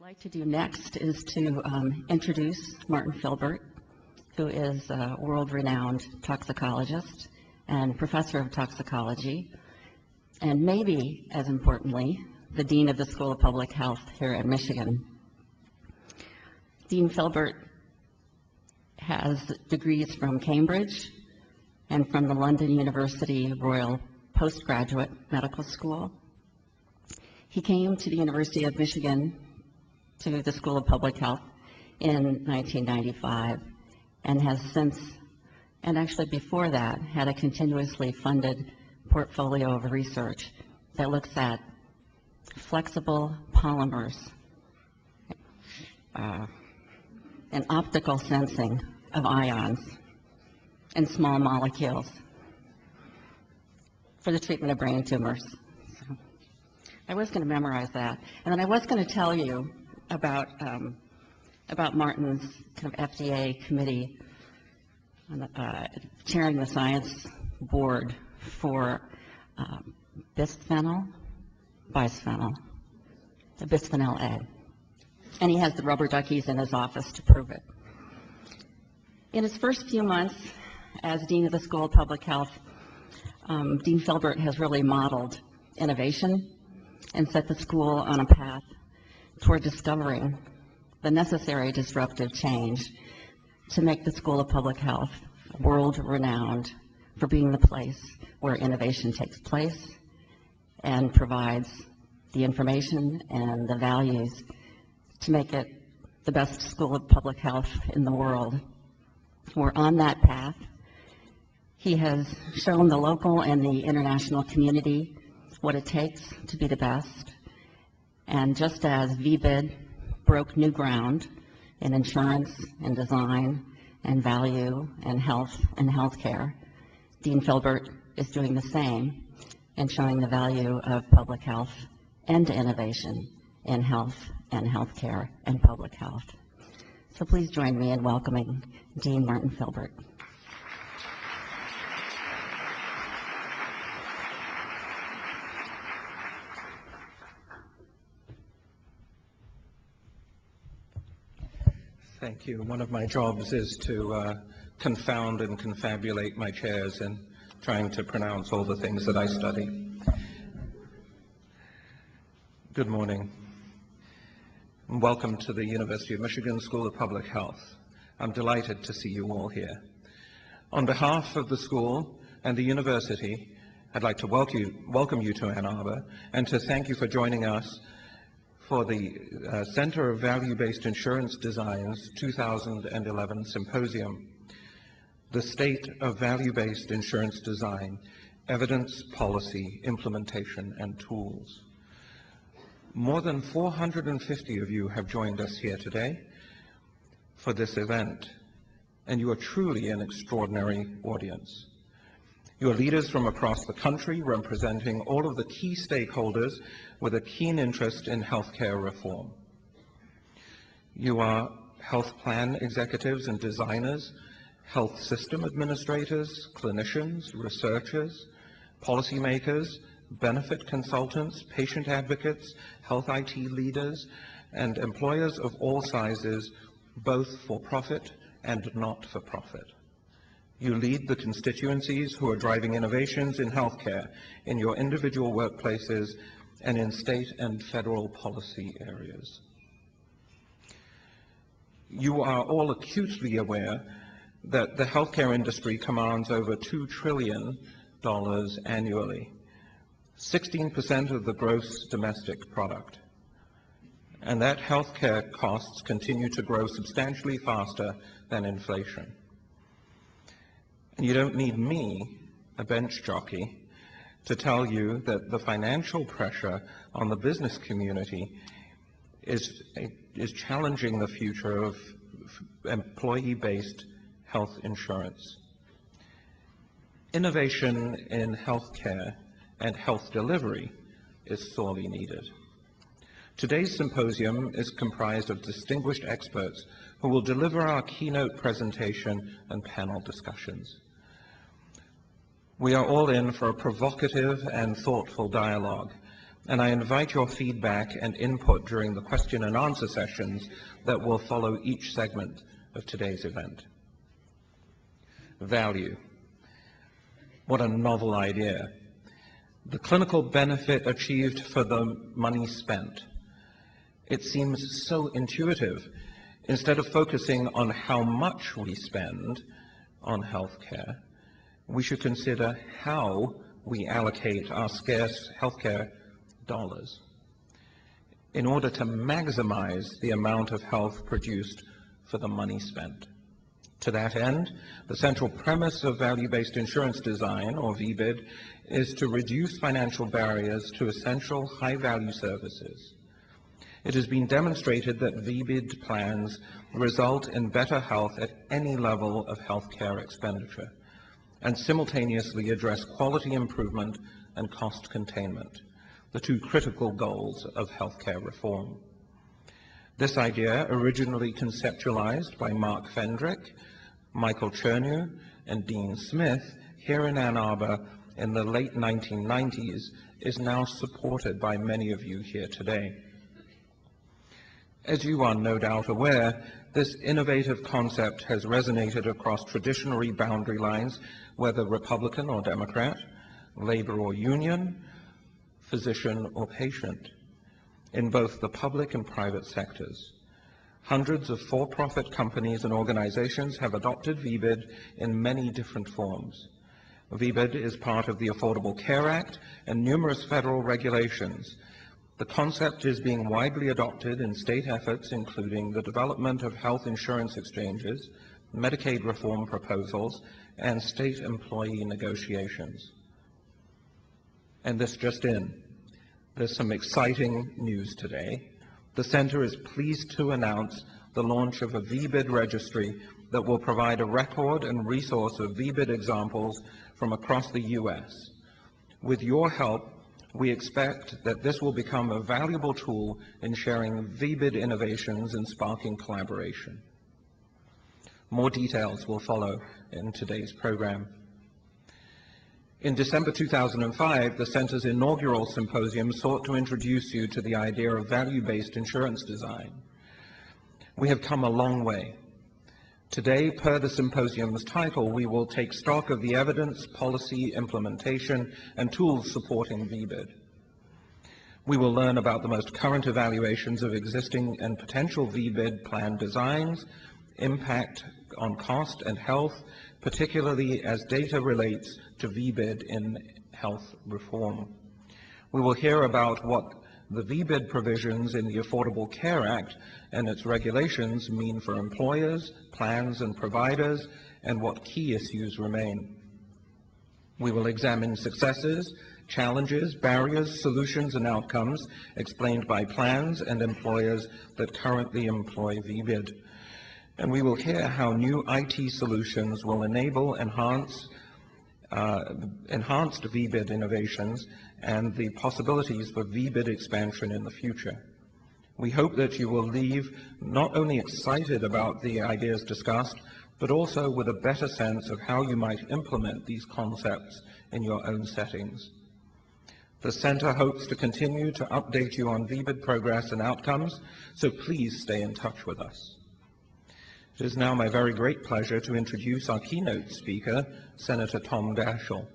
like to do next is to introduce Martin Filbert, who is a world-renowned toxicologist and professor of toxicology, and maybe, as importantly, the Dean of the School of Public Health here at Michigan. Dean Filbert has degrees from Cambridge and from the London University Royal Postgraduate Medical School. He came to the University of Michigan to the School of Public Health in 1995 and has since, and actually before that, had a continuously funded portfolio of research that looks at flexible polymers and optical sensing of ions and small molecules for the treatment of brain tumors. So I was going to memorize that, and then I was going to tell you about Martin's kind of FDA committee chairing the science board for bisphenol A. And he has the rubber duckies in his office to prove it. In his first few months as Dean of the School of Public Health, Dean Filbert has really modeled innovation and set the school on a path toward discovering the necessary disruptive change to make the School of Public Health world-renowned for being the place where innovation takes place and provides the information and the values to make it the best School of Public Health in the world. We're on that path. He has shown the local and the international community what it takes to be the best. And just as VBID broke new ground in insurance and design and value and health and healthcare, Dean Filbert is doing the same and showing the value of public health and innovation in health and healthcare and public health. So please join me in welcoming Dean Martin Filbert. Thank you. One of my jobs is to confound and confabulate my chairs in trying to pronounce all the things that I study. Good morning. And welcome to the University of Michigan School of Public Health. I'm delighted to see you all here. On behalf of the school and the university, I'd like to welcome you to Ann Arbor and to thank you for joining us for the Center of Value-Based Insurance Design's 2011 Symposium, The State of Value-Based Insurance Design, Evidence, Policy, Implementation, and Tools. More than 450 of you have joined us here today for this event, and you are truly an extraordinary audience. You are leaders from across the country representing all of the key stakeholders with a keen interest in healthcare reform. You are health plan executives and designers, health system administrators, clinicians, researchers, policymakers, benefit consultants, patient advocates, health IT leaders, and employers of all sizes, both for profit and not for profit. You lead the constituencies who are driving innovations in healthcare in your individual workplaces and in state and federal policy areas. You are all acutely aware that the healthcare industry commands over $2 trillion annually, 16% of the gross domestic product, and that healthcare costs continue to grow substantially faster than inflation. And you don't need me, a bench jockey, to tell you that the financial pressure on the business community is challenging the future of employee-based health insurance. Innovation in healthcare and health delivery is sorely needed. Today's symposium is comprised of distinguished experts who will deliver our keynote presentation and panel discussions. We are all in for a provocative and thoughtful dialogue and I invite your feedback and input during the question and answer sessions that will follow each segment of today's event. Value. What a novel idea. The clinical benefit achieved for the money spent. It seems so intuitive. Instead of focusing on how much we spend on healthcare, we should consider how we allocate our scarce healthcare dollars in order to maximize the amount of health produced for the money spent. To that end, the central premise of value-based insurance design, or VBID, is to reduce financial barriers to essential high-value services. It has been demonstrated that VBID plans result in better health at any level of healthcare expenditure and simultaneously address quality improvement and cost containment, the two critical goals of healthcare reform. This idea, originally conceptualized by Mark Fendrick, Michael Chernew, and Dean Smith here in Ann Arbor in the late 1990s, is now supported by many of you here today. As you are no doubt aware, this innovative concept has resonated across traditional boundary lines, whether Republican or Democrat, labor or union, physician or patient, in both the public and private sectors. Hundreds of for-profit companies and organizations have adopted VBID in many different forms. VBID is part of the Affordable Care Act and numerous federal regulations. The concept is being widely adopted in state efforts, including the development of health insurance exchanges, Medicaid reform proposals, and state employee negotiations. And this just in, there's some exciting news today. The Center is pleased to announce the launch of a VBID registry that will provide a record and resource of VBID examples from across the U.S. With your help, we expect that this will become a valuable tool in sharing VBID innovations and sparking collaboration. More details will follow in today's program. In December 2005, the Center's inaugural symposium sought to introduce you to the idea of value-based insurance design. We have come a long way. Today, per the symposium's title, we will take stock of the evidence, policy, implementation, and tools supporting VBID. We will learn about the most current evaluations of existing and potential VBID plan designs, impact on cost and health, particularly as data relates to VBID in health reform. We will hear about what the VBID provisions in the Affordable Care Act and its regulations mean for employers, plans, and providers, and what key issues remain. We will examine successes, challenges, barriers, solutions, and outcomes explained by plans and employers that currently employ VBID. And we will hear how new IT solutions will enable enhanced VBID innovations and the possibilities for VBID expansion in the future. We hope that you will leave not only excited about the ideas discussed, but also with a better sense of how you might implement these concepts in your own settings. The Center hopes to continue to update you on VBID progress and outcomes, so please stay in touch with us. It is now my very great pleasure to introduce our keynote speaker, Senator Tom Daschle.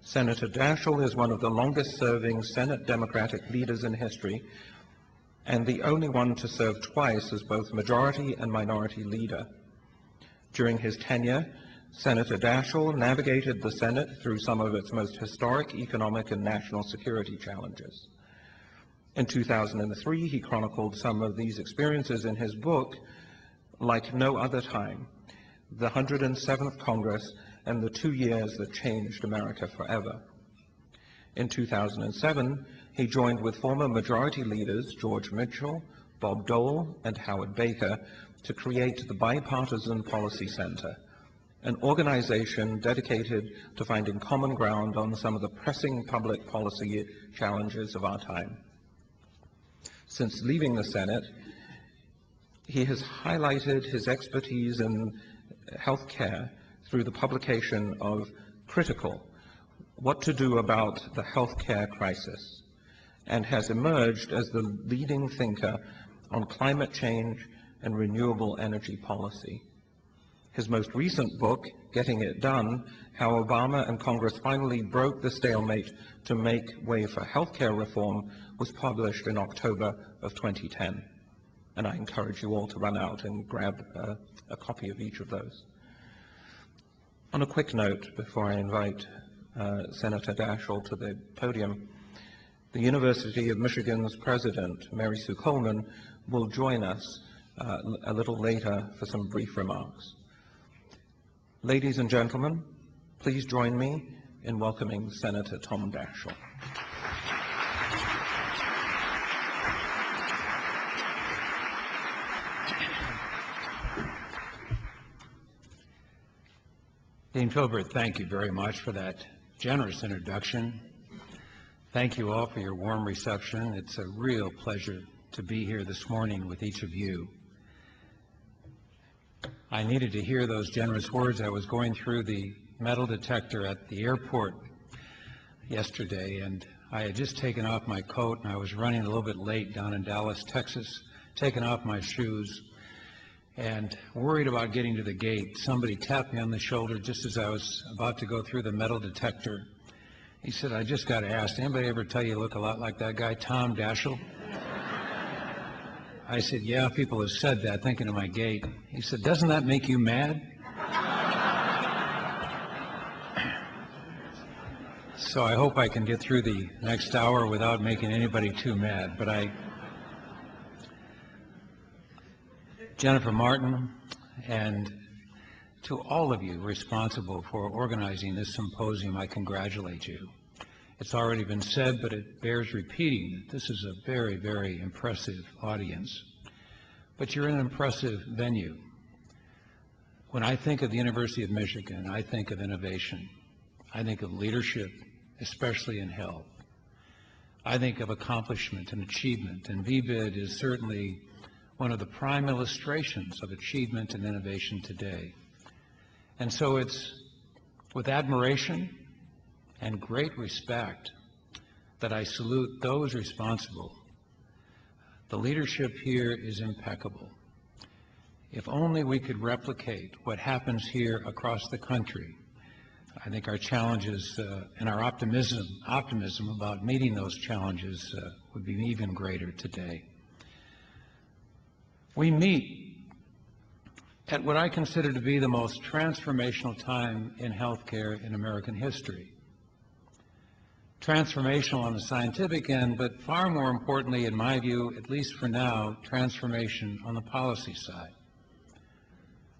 Senator Daschle is one of the longest-serving Senate Democratic leaders in history, and the only one to serve twice as both majority and minority leader. During his tenure, Senator Daschle navigated the Senate through some of its most historic economic and national security challenges. In 2003, he chronicled some of these experiences in his book, Like No Other Time, the 107th Congress and the 2 years that changed America forever. In 2007, he joined with former majority leaders George Mitchell, Bob Dole, and Howard Baker to create the Bipartisan Policy Center, an organization dedicated to finding common ground on some of the pressing public policy challenges of our time. Since leaving the Senate, he has highlighted his expertise in healthcare through the publication of Critical: What to Do About the Healthcare Crisis, and has emerged as the leading thinker on climate change and renewable energy policy. His most recent book, Getting It Done, How Obama and Congress Finally Broke the Stalemate to Make Way for Healthcare Reform, was published in October of 2010. And I encourage you all to run out and grab a copy of each of those. On a quick note, before I invite Senator Daschle to the podium, the University of Michigan's president, Mary Sue Coleman, will join us a little later for some brief remarks. Ladies and gentlemen, please join me in welcoming Senator Tom Daschle. Dean Filbert, thank you very much for that generous introduction. Thank you all for your warm reception. It's a real pleasure to be here this morning with each of you. I needed to hear those generous words. I was going through the metal detector at the airport yesterday, and I had just taken off my coat, and I was running a little bit late down in Dallas, Texas, taking off my shoes, and worried about getting to the gate. Somebody tapped me on the shoulder just as I was about to go through the metal detector. He said, "I just got to ask, anybody ever tell you look a lot like that guy, Tom Daschle?" I said, "Yeah, people have said that," thinking of my gait. He said, "Doesn't that make you mad?" So I hope I can get through the next hour without making anybody too mad. But Jennifer Martin, and to all of you responsible for organizing this symposium, I congratulate you. It's already been said, but it bears repeating. This is a very, very impressive audience. But you're in an impressive venue. When I think of the University of Michigan, I think of innovation. I think of leadership, especially in health. I think of accomplishment and achievement, and VBID is certainly one of the prime illustrations of achievement and innovation today. And so it's with admiration and great respect that I salute those responsible. The leadership here is impeccable. If only we could replicate what happens here across the country, I think our challenges and our optimism about meeting those challenges would be even greater today. We meet at what I consider to be the most transformational time in healthcare in American history. Transformational on the scientific end, but far more importantly, in my view, at least for now, transformation on the policy side.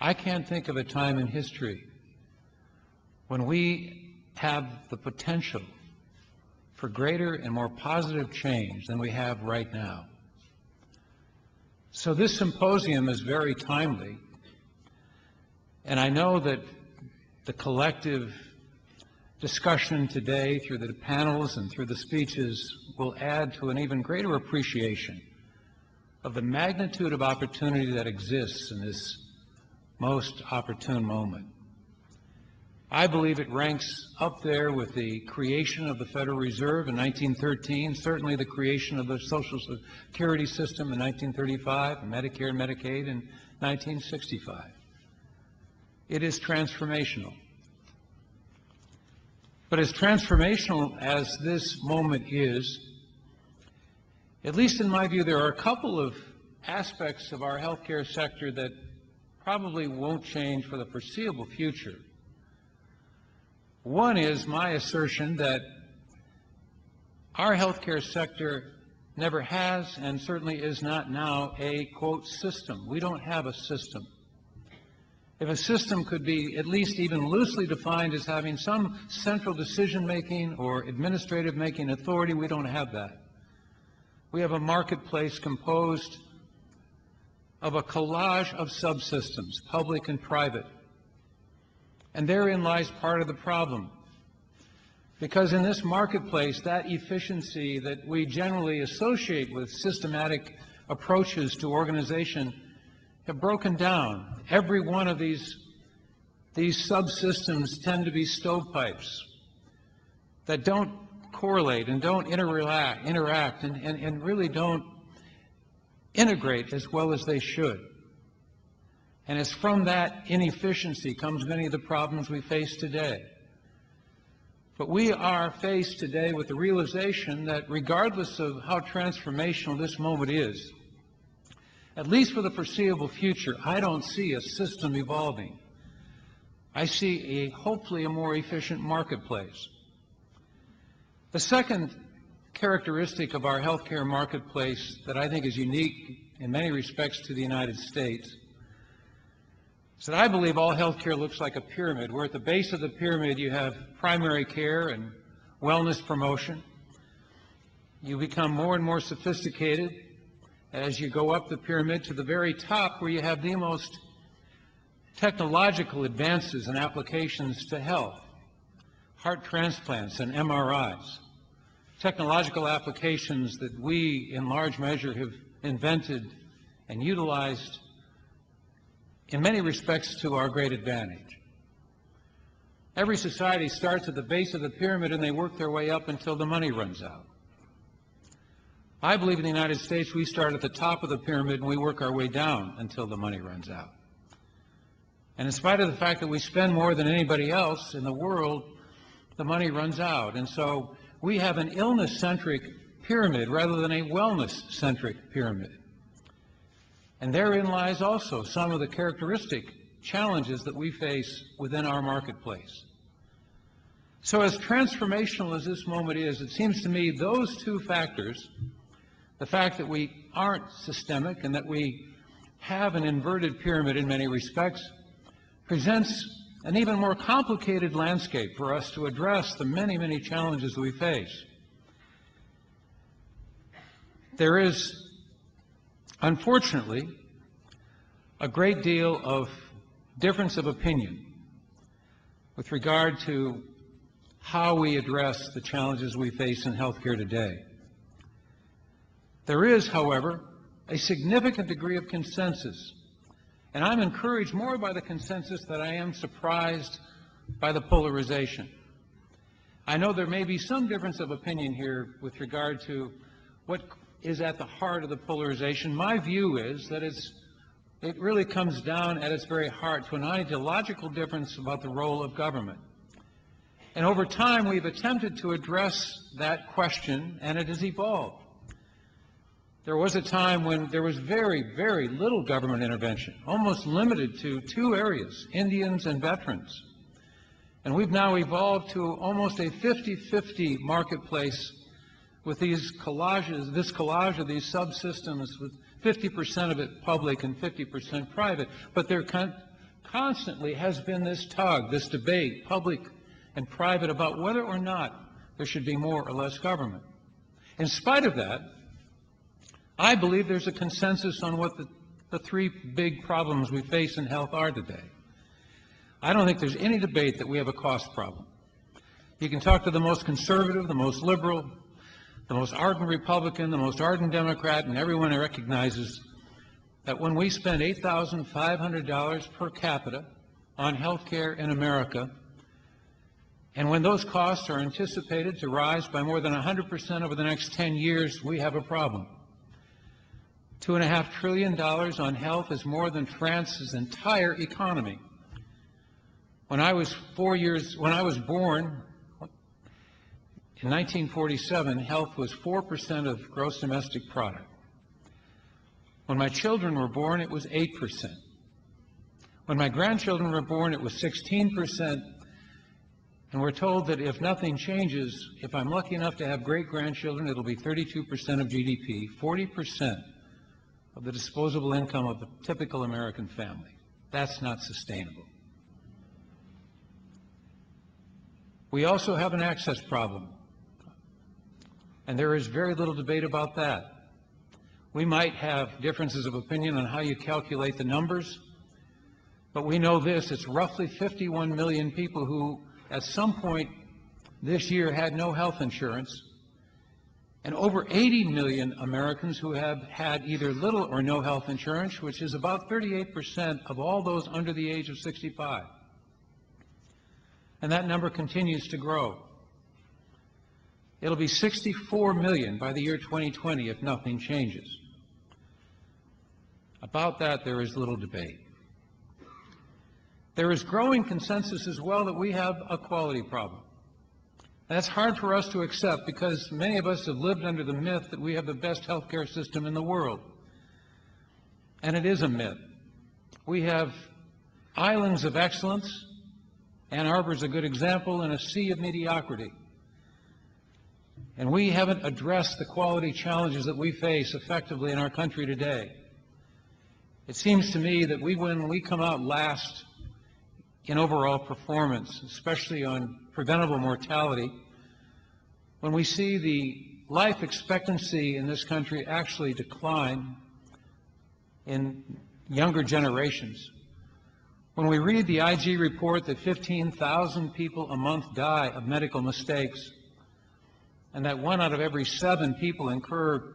I can't think of a time in history when we have the potential for greater and more positive change than we have right now. So this symposium is very timely, and I know that the collective discussion today through the panels and through the speeches will add to an even greater appreciation of the magnitude of opportunity that exists in this most opportune moment. I believe it ranks up there with the creation of the Federal Reserve in 1913, certainly the creation of the Social Security system in 1935, and Medicare and Medicaid in 1965. It is transformational. But as transformational as this moment is, at least in my view, there are a couple of aspects of our healthcare sector that probably won't change for the foreseeable future. One is my assertion that our healthcare sector never has and certainly is not now a, quote, system. We don't have a system. If a system could be at least even loosely defined as having some central decision-making or administrative-making authority, we don't have that. We have a marketplace composed of a collage of subsystems, public and private. And therein lies part of the problem. Because in this marketplace, that efficiency that we generally associate with systematic approaches to organization have broken down. Every one of these subsystems tend to be stovepipes that don't correlate and don't interact and really don't integrate as well as they should. And it's from that inefficiency comes many of the problems we face today. But we are faced today with the realization that regardless of how transformational this moment is, at least for the foreseeable future, I don't see a system evolving. I see hopefully a more efficient marketplace. The second characteristic of our healthcare marketplace that I think is unique in many respects to the United States is that I believe all healthcare looks like a pyramid, where at the base of the pyramid you have primary care and wellness promotion. You become more and more sophisticated as you go up the pyramid to the very top, where you have the most technological advances and applications to health, heart transplants and MRIs, technological applications that we in large measure have invented and utilized in many respects to our great advantage. Every society starts at the base of the pyramid and they work their way up until the money runs out. I believe in the United States we start at the top of the pyramid and we work our way down until the money runs out. And in spite of the fact that we spend more than anybody else in the world, the money runs out. And so we have an illness-centric pyramid rather than a wellness-centric pyramid. And therein lies also some of the characteristic challenges that we face within our marketplace. So as transformational as this moment is, it seems to me those two factors, the fact that we aren't systemic and that we have an inverted pyramid in many respects, presents an even more complicated landscape for us to address the many, many challenges that we face. There is, unfortunately, a great deal of difference of opinion with regard to how we address the challenges we face in healthcare today. There is, however, a significant degree of consensus, and I'm encouraged more by the consensus than I am surprised by the polarization. I know there may be some difference of opinion here with regard to what is at the heart of the polarization. My view is that it really comes down at its very heart to an ideological difference about the role of government. And over time, we've attempted to address that question, and it has evolved. There was a time when there was very, very little government intervention, almost limited to two areas, Indians and veterans. And we've now evolved to almost a 50-50 marketplace with these collages, this collage of these subsystems with 50% of it public and 50% private. But there constantly has been this tug, this debate, public and private, about whether or not there should be more or less government. In spite of that, I believe there's a consensus on what the three big problems we face in health are today. I don't think there's any debate that we have a cost problem. You can talk to the most conservative, the most liberal, the most ardent Republican, the most ardent Democrat, and everyone recognizes that when we spend $8,500 per capita on health care in America, and when those costs are anticipated to rise by more than 100% over the next 10 years, we have a problem. $2.5 trillion on health is more than France's entire economy. When I was born in 1947, health was 4% of gross domestic product. When my children were born, it was 8%. When my grandchildren were born, it was 16%. And we're told that if nothing changes, if I'm lucky enough to have great-grandchildren, it'll be 32% of GDP, 40% of the disposable income of a typical American family. That's not sustainable. We also have an access problem, and there is very little debate about that. We might have differences of opinion on how you calculate the numbers, but we know this: it's roughly 51 million people who at some point this year had no health insurance, and over 80 million Americans who have had either little or no health insurance, which is about 38% of all those under the age of 65. And that number continues to grow. It'll be 64 million by the year 2020 if nothing changes. About that, there is little debate. There is growing consensus as well that we have a quality problem. That's hard for us to accept because many of us have lived under the myth that we have the best healthcare system in the world. And it is a myth. We have islands of excellence. Ann Arbor is a good example, in a sea of mediocrity. And we haven't addressed the quality challenges that we face effectively in our country today. It seems to me that when we come out last in overall performance, especially on preventable mortality, when we see the life expectancy in this country actually decline in younger generations, when we read the IG report that 15,000 people a month die of medical mistakes, and that 1 out of every 7 people incur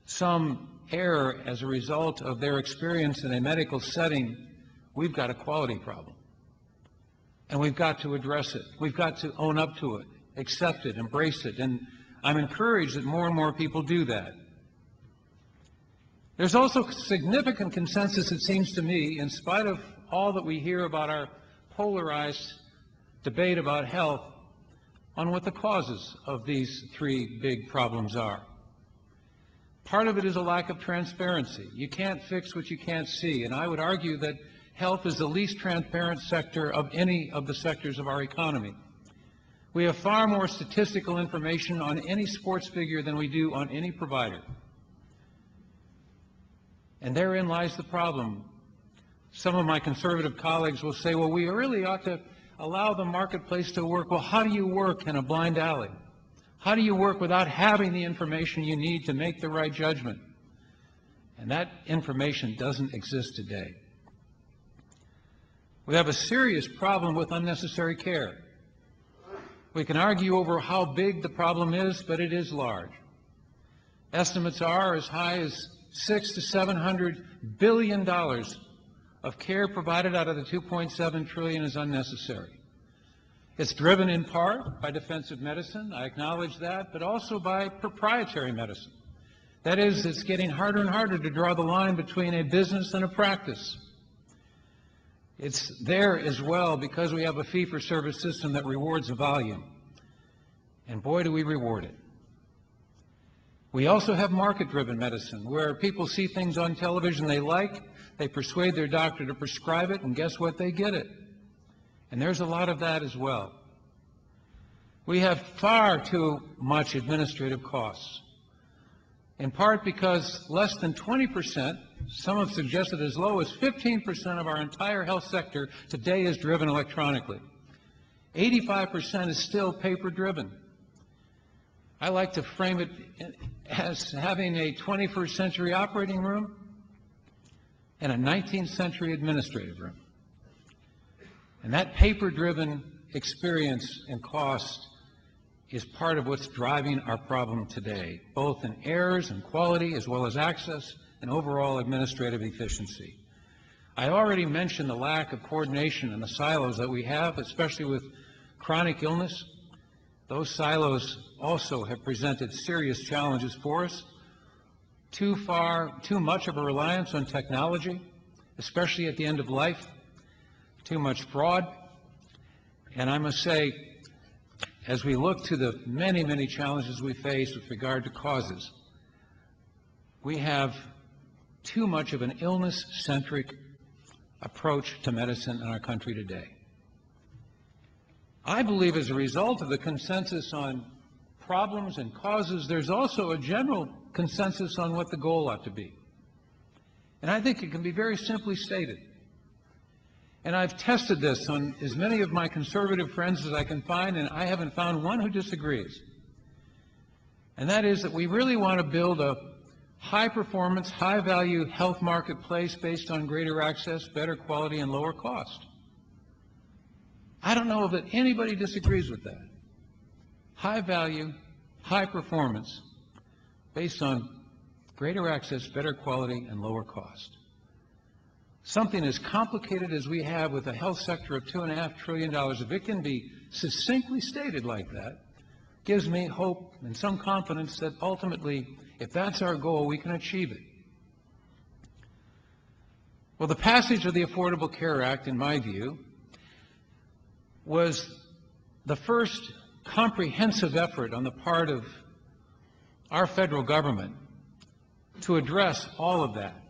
some error as a result of their experience in a medical setting, we've got a quality problem. And we've got to address it. We've got to own up to it, accept it, embrace it. And I'm encouraged that more and more people do that. There's also significant consensus, it seems to me, in spite of all that we hear about our polarized debate about health, on what the causes of these 3 big problems are. Part of it is a lack of transparency. You can't fix what you can't see. And I would argue that health is the least transparent sector of any of the sectors of our economy. We have far more statistical information on any sports figure than we do on any provider. And therein lies the problem. Some of my conservative colleagues will say, well, we really ought to allow the marketplace to work. Well, how do you work in a blind alley? How do you work without having the information you need to make the right judgment? And that information doesn't exist today. We have a serious problem with unnecessary care. We can argue over how big the problem is, but it is large. Estimates are as high as $600 to $700 billion of care provided out of the $2.7 trillion is unnecessary. It's driven in part by defensive medicine, I acknowledge that, but also by proprietary medicine. That is, it's getting harder and harder to draw the line between a business and a practice. It's there as well because we have a fee-for-service system that rewards the volume. And boy, do we reward it. We also have market-driven medicine, where people see things on television they like, they persuade their doctor to prescribe it, and guess what? They get it. And there's a lot of that as well. We have far too much administrative costs, in part because less than 20%, some have suggested as low as 15% of our entire health sector today is driven electronically. 85% is still paper-driven. I like to frame it as having a 21st century operating room and a 19th century administrative room. And that paper-driven experience and cost is part of what's driving our problem today, both in errors and quality, as well as access and overall administrative efficiency. I already mentioned the lack of coordination and the silos that we have, especially with chronic illness. Those silos also have presented serious challenges for us. Too much of a reliance on technology, especially at the end of life, too much fraud. And I must say, as we look to the many, many challenges we face with regard to causes, we have too much of an illness-centric approach to medicine in our country today. I believe as a result of the consensus on problems and causes, there's also a general consensus on what the goal ought to be. And I think it can be very simply stated. And I've tested this on as many of my conservative friends as I can find, and I haven't found one who disagrees. And that is that we really want to build a high-performance, high-value health marketplace based on greater access, better quality, and lower cost. I don't know that anybody disagrees with that. High-value, high-performance, based on greater access, better quality, and lower cost. Something as complicated as we have with a health sector of $2.5 trillion, if it can be succinctly stated like that, gives me hope and some confidence that ultimately, if that's our goal, we can achieve it. Well, the passage of the Affordable Care Act, in my view, was the first comprehensive effort on the part of our federal government to address all of that,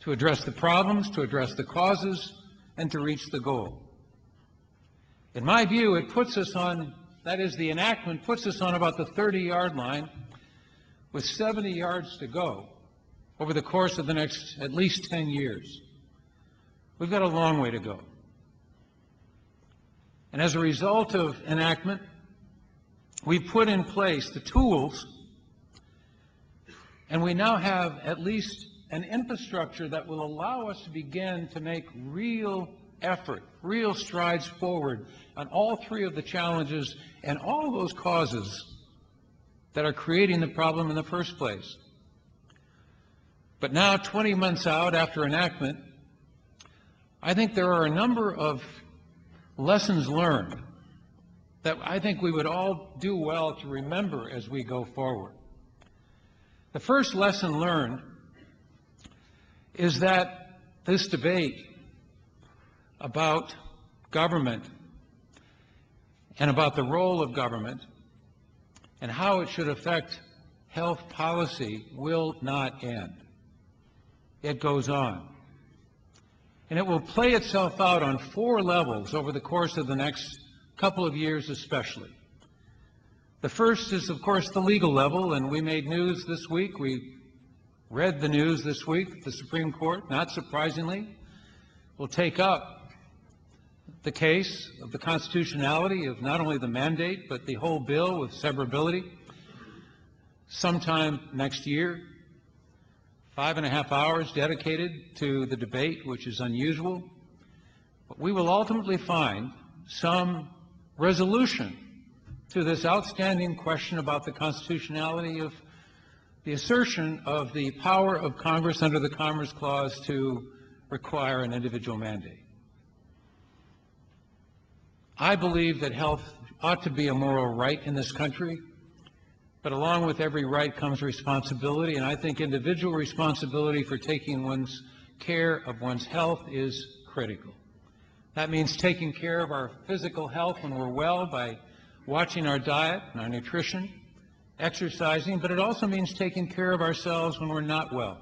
to address the problems, to address the causes, and to reach the goal. In my view, it puts us on, that is, the enactment puts us on about the 30-yard line with 70 yards to go over the course of the next at least 10 years. We've got a long way to go. And as a result of enactment, we've put in place the tools, and we now have at least an infrastructure that will allow us to begin to make real effort, real strides forward on all three of the challenges and all of those causes that are creating the problem in the first place. But now, 20 months out after enactment, I think there are a number of lessons learned that I think we would all do well to remember as we go forward. The first lesson learned is that this debate about government and about the role of government and how it should affect health policy will not end. It goes on. And it will play itself out on 4 levels over the course of the next couple of years especially. The first is, of course, the legal level, and we made news this week. We read the news this week. The Supreme Court, not surprisingly, will take up the case of the constitutionality of not only the mandate, but the whole bill with severability sometime next year. 5.5 hours dedicated to the debate, which is unusual. But we will ultimately find some resolution to this outstanding question about the constitutionality of the assertion of the power of Congress under the Commerce Clause to require an individual mandate. I believe that health ought to be a moral right in this country, but along with every right comes responsibility, and I think individual responsibility for taking one's care of one's health is critical. That means taking care of our physical health when we're well by watching our diet and our nutrition, exercising, but it also means taking care of ourselves when we're not well,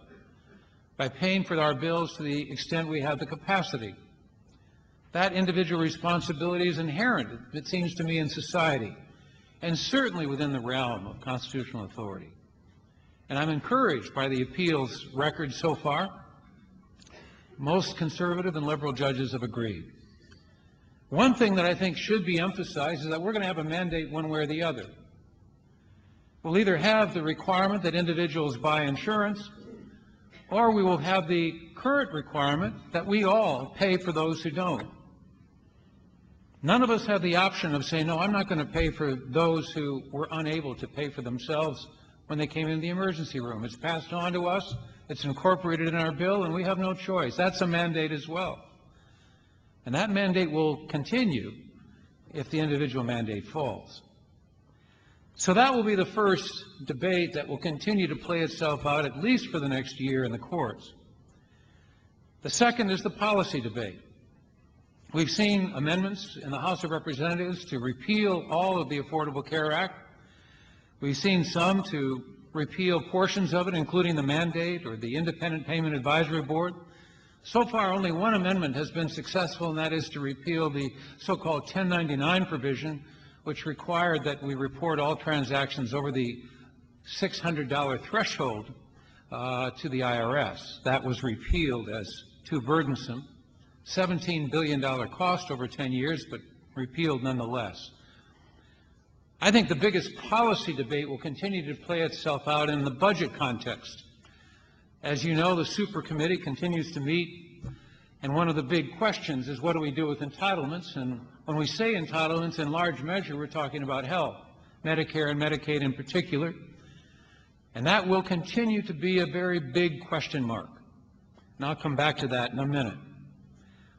by paying for our bills to the extent we have the capacity. That individual responsibility is inherent, it seems to me, in society, and certainly within the realm of constitutional authority. And I'm encouraged by the appeals record so far. Most conservative and liberal judges have agreed. One thing that I think should be emphasized is that we're going to have a mandate one way or the other. We'll either have the requirement that individuals buy insurance, or we will have the current requirement that we all pay for those who don't. None of us have the option of saying, no, I'm not going to pay for those who were unable to pay for themselves when they came in the emergency room. It's passed on to us, it's incorporated in our bill, and we have no choice. That's a mandate as well. And that mandate will continue if the individual mandate falls. So that will be the first debate that will continue to play itself out, at least for the next year, in the courts. The second is the policy debate. We've seen amendments in the House of Representatives to repeal all of the Affordable Care Act. We've seen some to repeal portions of it, including the mandate or the Independent Payment Advisory Board. So far, only one amendment has been successful, and that is to repeal the so-called 1099 provision, which required that we report all transactions over the $600 threshold to the IRS. That was repealed as too burdensome. $17 billion cost over 10 years, but repealed nonetheless. I think the biggest policy debate will continue to play itself out in the budget context. As you know, the super committee continues to meet, and one of the big questions is what do we do with entitlements? And when we say entitlements, in large measure, we're talking about health, Medicare and Medicaid in particular. And that will continue to be a very big question mark. And I'll come back to that in a minute.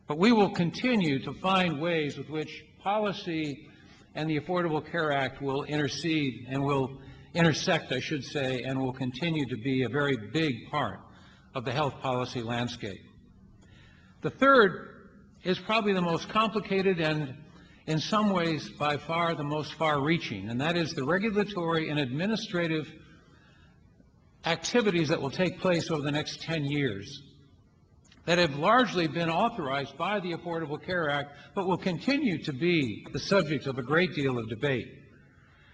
But we will continue to find ways with which policy and the Affordable Care Act will intercede and will intersect, I should say, and will continue to be a very big part of the health policy landscape. The third is probably the most complicated and in some ways by far the most far-reaching, and that is the regulatory and administrative activities that will take place over the next 10 years that have largely been authorized by the Affordable Care Act, but will continue to be the subject of a great deal of debate.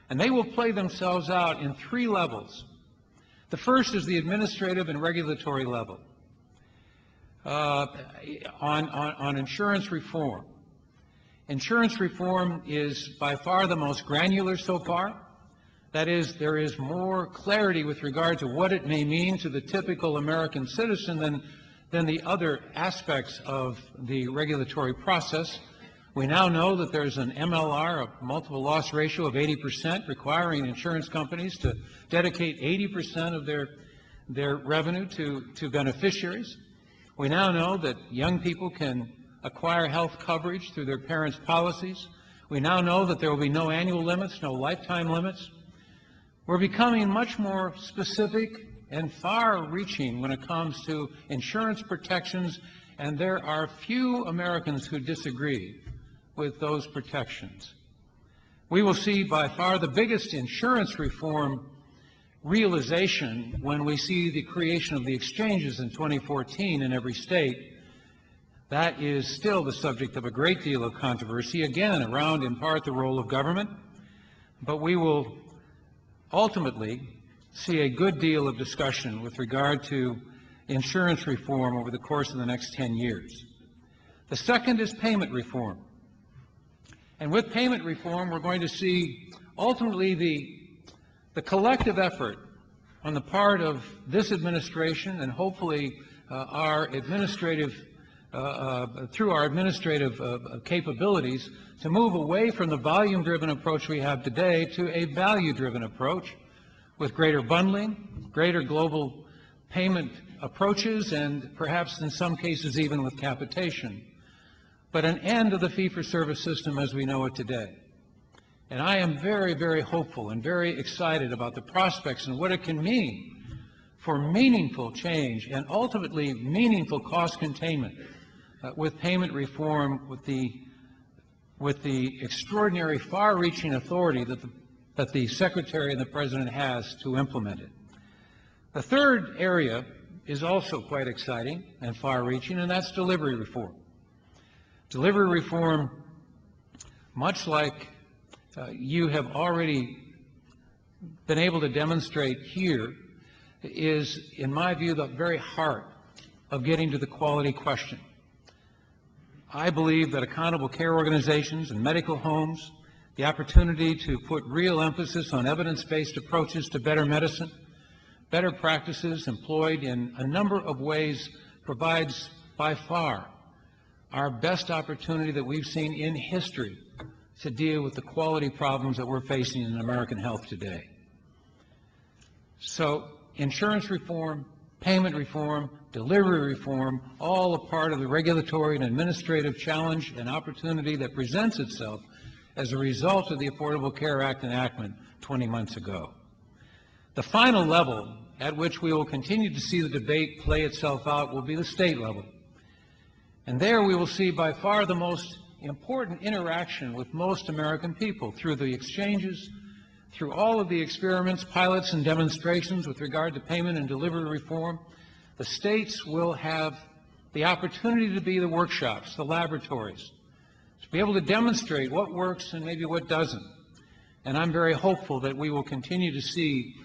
And they will play themselves out in three levels. The first is the administrative and regulatory level on insurance reform. Insurance reform is by far the most granular so far. That is, there is more clarity with regard to what it may mean to the typical American citizen than the other aspects of the regulatory process. We now know that there's an MLR, a multiple loss ratio of 80%, requiring insurance companies to dedicate 80% of their revenue to beneficiaries. We now know that young people can acquire health coverage through their parents' policies. We now know that there will be no annual limits, no lifetime limits. We're becoming much more specific and far-reaching when it comes to insurance protections, and there are few Americans who disagree with those protections. We will see by far the biggest insurance reform realization when we see the creation of the exchanges in 2014 in every state. That is still the subject of a great deal of controversy, again, around in part the role of government, but we will ultimately see a good deal of discussion with regard to insurance reform over the course of the next 10 years. The second is payment reform. And with payment reform, we're going to see ultimately the collective effort on the part of this administration and hopefully our administrative, through our administrative capabilities, to move away from the volume-driven approach we have today to a value-driven approach with greater bundling, greater global payment approaches, and perhaps in some cases even with capitation, but an end of the fee-for-service system as we know it today. And I am very, very hopeful and very excited about the prospects and what it can mean for meaningful change and ultimately meaningful cost containment with payment reform, with the extraordinary far-reaching authority that the Secretary and the President has to implement it. The third area is also quite exciting and far-reaching, and that's delivery reform. Delivery reform, much like you have already been able to demonstrate here, is, in my view, the very heart of getting to the quality question. I believe that accountable care organizations and medical homes, the opportunity to put real emphasis on evidence-based approaches to better medicine, better practices employed in a number of ways, provides by far our best opportunity that we've seen in history to deal with the quality problems that we're facing in American health today. So insurance reform, payment reform, delivery reform, all a part of the regulatory and administrative challenge and opportunity that presents itself as a result of the Affordable Care Act enactment 20 months ago. The final level at which we will continue to see the debate play itself out will be the state level. And there we will see by far the most important interaction with most American people through the exchanges, through all of the experiments, pilots, and demonstrations with regard to payment and delivery reform. The states will have the opportunity to be the workshops, the laboratories, to be able to demonstrate what works and maybe what doesn't. And I'm very hopeful that we will continue to see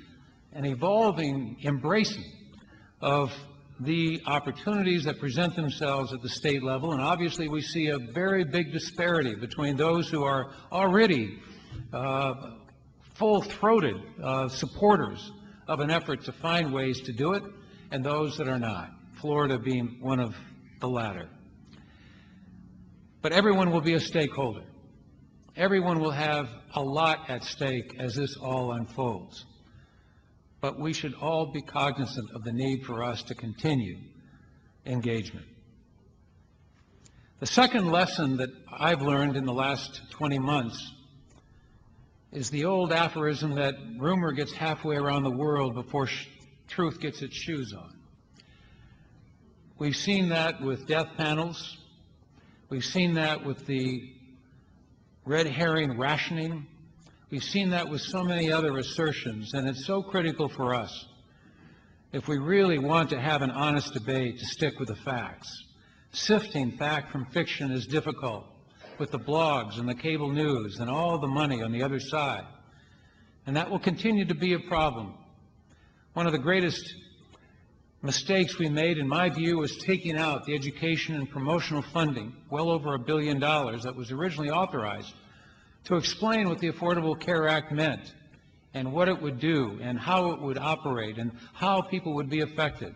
an evolving embracing of the opportunities that present themselves at the state level. And obviously we see a very big disparity between those who are already full-throated supporters of an effort to find ways to do it and those that are not, Florida being one of the latter. But everyone will be a stakeholder. Everyone will have a lot at stake as this all unfolds. But we should all be cognizant of the need for us to continue engagement. The second lesson that I've learned in the last 20 months is the old aphorism that rumor gets halfway around the world before truth gets its shoes on. We've seen that with death panels. We've seen that with the red herring rationing. We've seen that with so many other assertions, and it's so critical for us, if we really want to have an honest debate, to stick with the facts. Sifting fact from fiction is difficult with the blogs and the cable news and all the money on the other side. And that will continue to be a problem. One of the greatest mistakes we made, in my view, was taking out the education and promotional funding, well over $1 billion, that was originally authorized, to explain what the Affordable Care Act meant and what it would do and how it would operate and how people would be affected.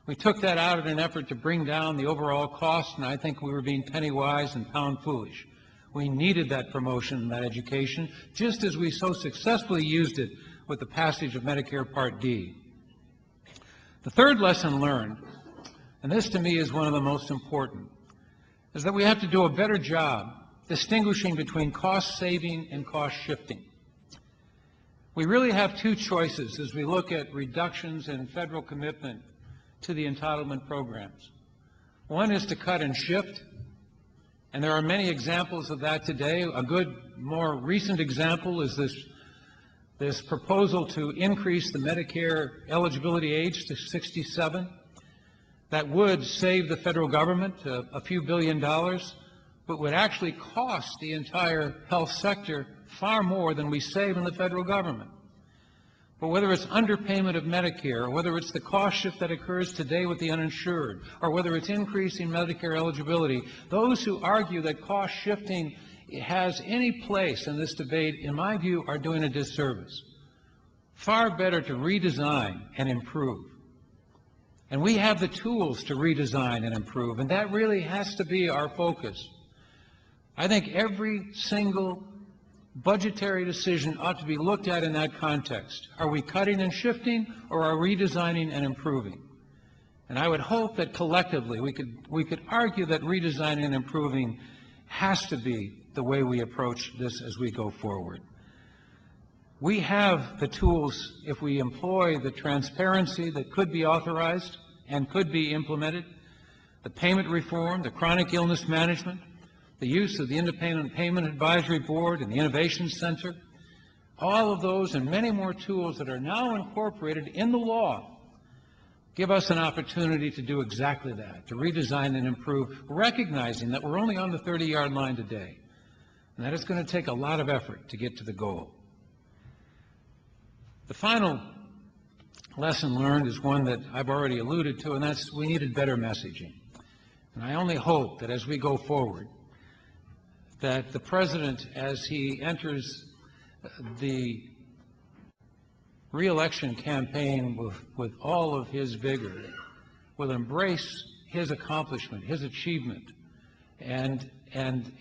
We took that out in an effort to bring down the overall cost, and I think we were being penny wise and pound foolish. We needed that promotion and that education, just as we so successfully used it with the passage of Medicare Part D. The third lesson learned, and this to me is one of the most important, is that we have to do a better job distinguishing between cost saving and cost shifting. We really have two choices as we look at reductions in federal commitment to the entitlement programs. One is to cut and shift, and there are many examples of that today. A good, more recent example is this proposal to increase the Medicare eligibility age to 67. That would save the federal government a few $billions, but would actually cost the entire health sector far more than we save in the federal government. But whether it's underpayment of Medicare, or whether it's the cost shift that occurs today with the uninsured, or whether it's increasing Medicare eligibility, those who argue that cost shifting has any place in this debate, in my view, are doing a disservice. Far better to redesign and improve. And we have the tools to redesign and improve, and that really has to be our focus. I think every single budgetary decision ought to be looked at in that context. Are we cutting and shifting, or are we redesigning and improving? And I would hope that collectively we could argue that redesigning and improving has to be the way we approach this as we go forward. We have the tools, if we employ the transparency that could be authorized and could be implemented, the payment reform, the chronic illness management, the use of the Independent Payment Advisory Board and the Innovation Center, all of those and many more tools that are now incorporated in the law give us an opportunity to do exactly that, to redesign and improve, recognizing that we're only on the 30-yard line today, and that it's going to take a lot of effort to get to the goal. The final lesson learned is one that I've already alluded to, and that's we needed better messaging. And I only hope that as we go forward, that the President, as he enters the re-election campaign with all of his vigor, will embrace his accomplishment, his achievement, and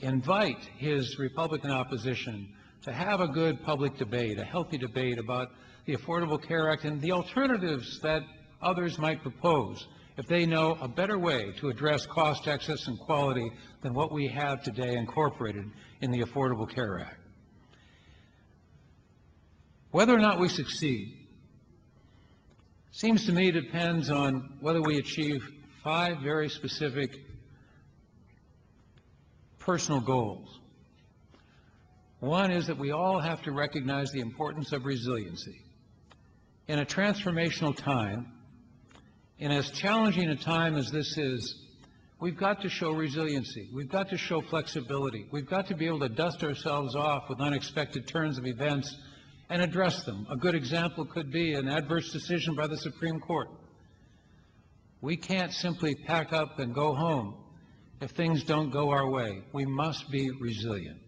invite his Republican opposition to have a good public debate, a healthy debate about the Affordable Care Act and the alternatives that others might propose if they know a better way to address cost, access, and quality than what we have today incorporated in the Affordable Care Act. Whether or not we succeed seems to me depends on whether we achieve 5 very specific personal goals. One is that we all have to recognize the importance of resiliency. In a transformational time, in as challenging a time as this is, we've got to show resiliency. We've got to show flexibility. We've got to be able to dust ourselves off with unexpected turns of events and address them. A good example could be an adverse decision by the Supreme Court. We can't simply pack up and go home if things don't go our way. We must be resilient.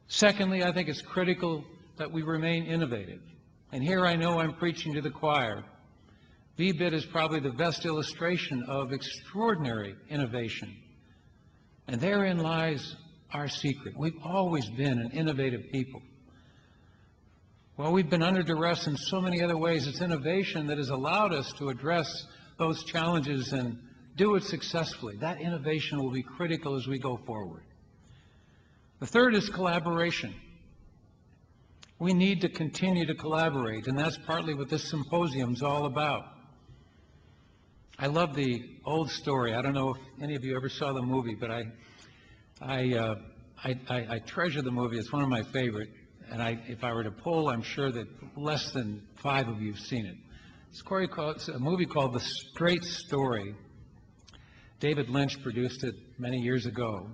Secondly, I think it's critical that we remain innovative. And here I know I'm preaching to the choir. VBID is probably the best illustration of extraordinary innovation. And therein lies our secret. We've always been an innovative people. While we've been under duress in so many other ways, it's innovation that has allowed us to address those challenges and do it successfully. That innovation will be critical as we go forward. The third is collaboration. We need to continue to collaborate, and that's partly what this symposium's all about. I love the old story. I don't know if any of you ever saw the movie, but I treasure the movie. It's one of my favorite. And if I were to poll, I'm sure that less than 5 of you have seen it. It's a movie called The Straight Story. David Lynch produced it many years ago.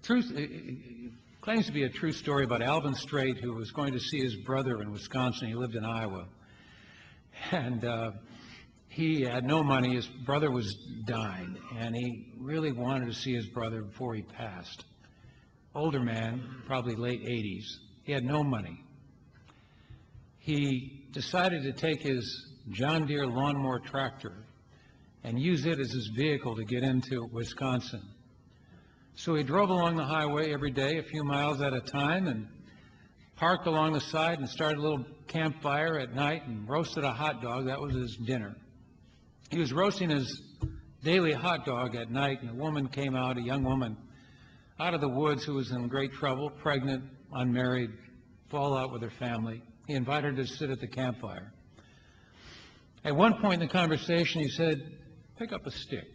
It claims to be a true story about Alvin Straight, who was going to see his brother in Wisconsin. He lived in Iowa. And he had no money. His brother was dying, and he really wanted to see his brother before he passed. Older man, probably late 80s. He had no money. He decided to take his John Deere lawnmower tractor and use it as his vehicle to get into Wisconsin. So he drove along the highway every day, a few miles at a time, and parked along the side and started a little campfire at night and roasted a hot dog. That was his dinner. He was roasting his daily hot dog at night, and a woman came out, a young woman, out of the woods who was in great trouble, pregnant, unmarried, fallout with her family. He invited her to sit at the campfire. At one point in the conversation, he said, "Pick up a stick."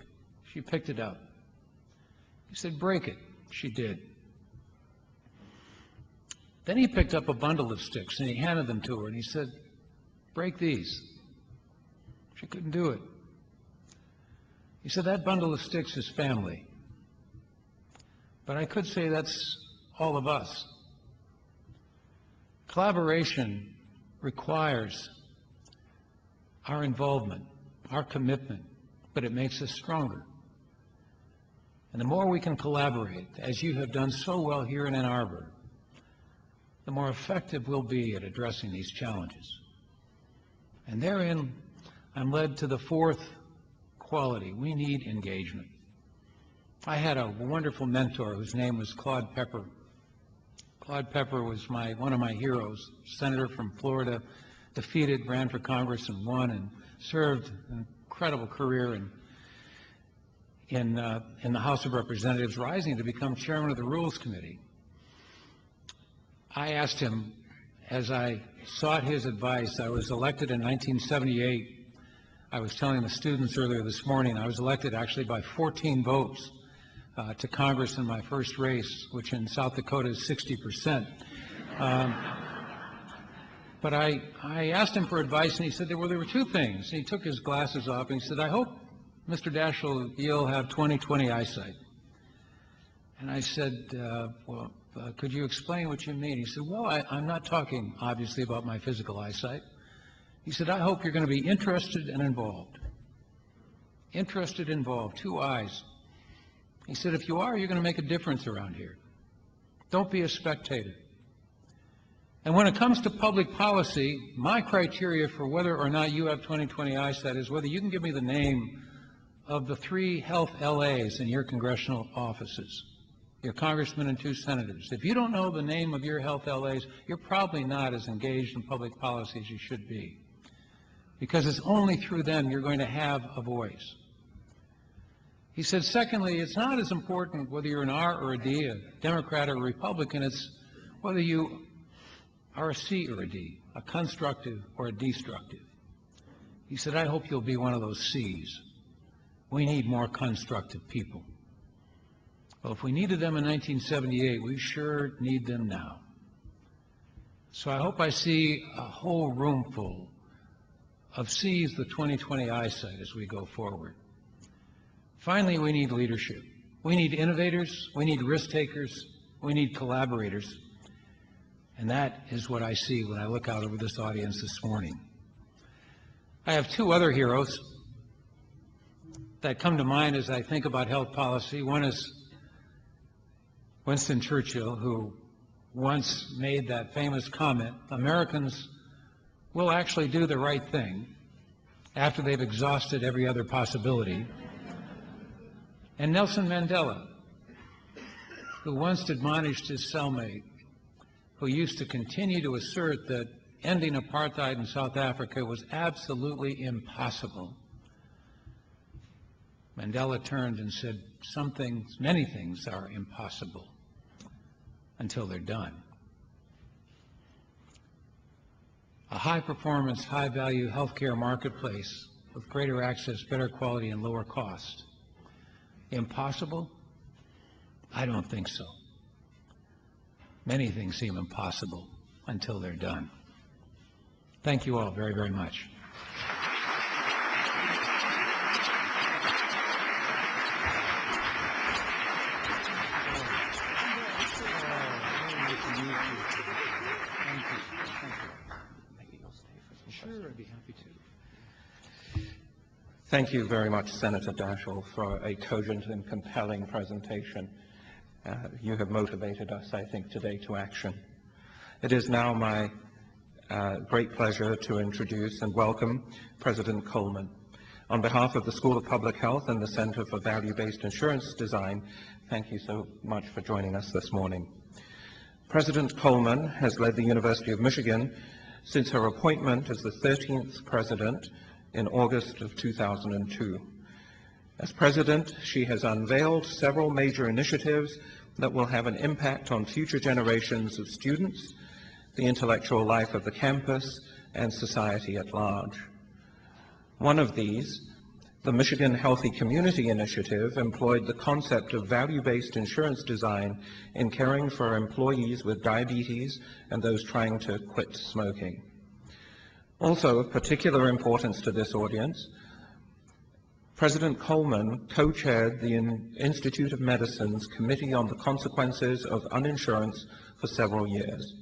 She picked it up. He said, "Break it." She did. Then he picked up a bundle of sticks and he handed them to her and he said, "Break these." She couldn't do it. He said, "That bundle of sticks is family. But I could say that's all of us." Collaboration requires our involvement, our commitment, but it makes us stronger. And the more we can collaborate, as you have done so well here in Ann Arbor, the more effective we'll be at addressing these challenges. And therein, I'm led to the 4th quality. We need engagement. I had a wonderful mentor whose name was Claude Pepper. Claude Pepper was one of my heroes, senator from Florida, defeated, ran for Congress and won, and served an incredible career in the House of Representatives, rising to become chairman of the Rules Committee. I asked him, as I sought his advice, I was elected in 1978. I was telling the students earlier this morning, I was elected actually by 14 votes to Congress in my first race, which in South Dakota is 60%. But I asked him for advice, and he said there were 2 things. And he took his glasses off, and he said, "I hope, Mr. Daschle, you'll have 20/20 eyesight." And I said, could you explain what you mean? He said, "Well, I'm not talking, obviously, about my physical eyesight." He said, "I hope you're going to be interested and involved." Interested, involved, 2 eyes. He said, "If you are, you're going to make a difference around here. Don't be a spectator." And when it comes to public policy, my criteria for whether or not you have 20/20 eyesight is whether you can give me the name of the 3 health LAs in your congressional offices, your congressmen and 2 senators. If you don't know the name of your health LAs, you're probably not as engaged in public policy as you should be, because it's only through them you're going to have a voice. He said, secondly, it's not as important whether you're an R or a D, a Democrat or a Republican, it's whether you are a C or a D, a constructive or a destructive. He said, I hope you'll be one of those C's. We need more constructive people. Well, if we needed them in 1978, we sure need them now. So I hope I see a whole room full of C's with 20/20 eyesight as we go forward. Finally, we need leadership. We need innovators, we need risk takers, we need collaborators. And that is what I see when I look out over this audience this morning. I have 2 other heroes that come to mind as I think about health policy. One is Winston Churchill, who once made that famous comment, Americans will actually do the right thing after they've exhausted every other possibility. And Nelson Mandela, who once admonished his cellmate, who used to continue to assert that ending apartheid in South Africa was absolutely impossible. Mandela turned and said, many things are impossible until they're done. a high-performance, high-value healthcare marketplace with greater access, better quality, and lower cost. Impossible? I don't think so. Many things seem impossible until they're done. Thank you all very, very much. Sure, I'd be happy to. Thank you very much, Senator Daschle, for a cogent and compelling presentation. You have motivated us, I think, today to action. It is now my great pleasure to introduce and welcome President Coleman. On behalf of the School of Public Health and the Center for Value-Based Insurance Design, thank you so much for joining us this morning. President Coleman has led the University of Michigan since her appointment as the 13th president in August of 2002. As president, she has unveiled several major initiatives that will have an impact on future generations of students, the intellectual life of the campus, and society at large. One of these, the Michigan Healthy Community Initiative, employed the concept of value-based insurance design in caring for employees with diabetes and those trying to quit smoking. Also of particular importance to this audience, President Coleman co-chaired the Institute of Medicine's Committee on the Consequences of Uninsurance for several years,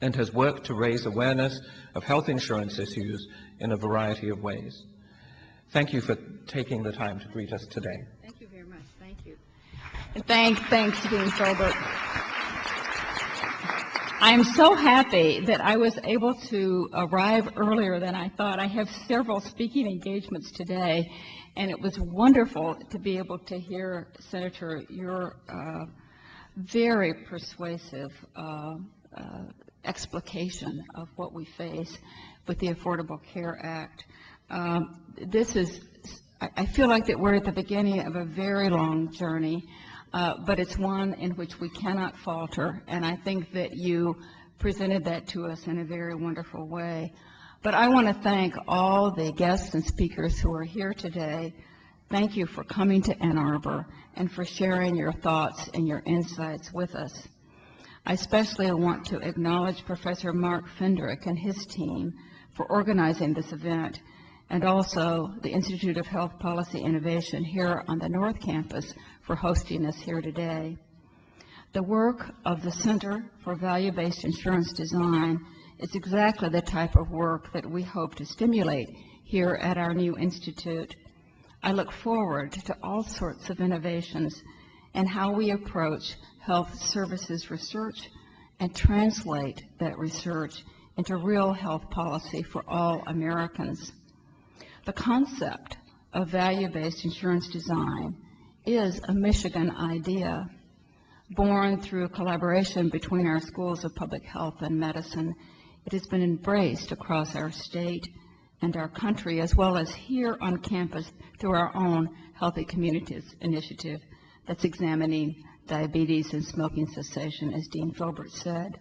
and has worked to raise awareness of health insurance issues in a variety of ways. Thank you for taking the time to greet us today. Thank you very much. Thank you. And thanks, Dean Filbert. I'm so happy that I was able to arrive earlier than I thought. I have several speaking engagements today, and it was wonderful to be able to hear, Senator, your very persuasive explication of what we face with the Affordable Care Act. I feel like that we're at the beginning of a very long journey, but it's one in which we cannot falter, and I think that you presented that to us in a very wonderful way. But I want to thank all the guests and speakers who are here today. Thank you for coming to Ann Arbor and for sharing your thoughts and your insights with us. I especially want to acknowledge Professor Mark Fendrick and his team for organizing this event, and also the Institute of Health Policy Innovation here on the North Campus for hosting us here today. The work of the Center for Value-Based Insurance Design is exactly the type of work that we hope to stimulate here at our new institute. I look forward to all sorts of innovations and how we approach health services research and translate that research into real health policy for all Americans. The concept of value-based insurance design is a Michigan idea, born through collaboration between our schools of public health and medicine. It has been embraced across our state and our country, as well as here on campus through our own Healthy Communities initiative that's examining diabetes and smoking cessation, as Dean Filbert said.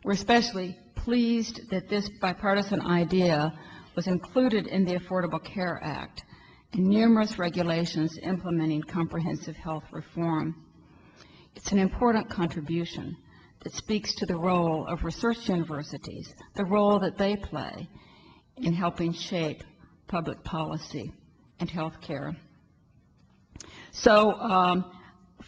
We're especially pleased that this bipartisan idea was included in the Affordable Care Act and numerous regulations implementing comprehensive health reform. It's an important contribution that speaks to the role of research universities, the role that they play in helping shape public policy and health care. So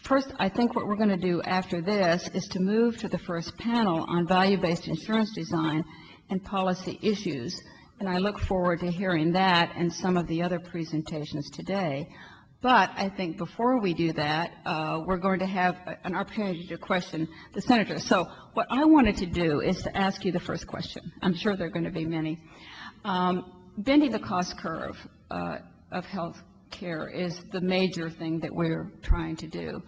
first, I think what we're going to do after this is to move to the first panel on value-based insurance design and policy issues, and I look forward to hearing that and some of the other presentations today. But I think before we do that, we're going to have an opportunity to question the senator. So what I wanted to do is to ask you the first question. I'm sure there are going to be many. Bending the cost curve of health care is the major thing that we're trying to do.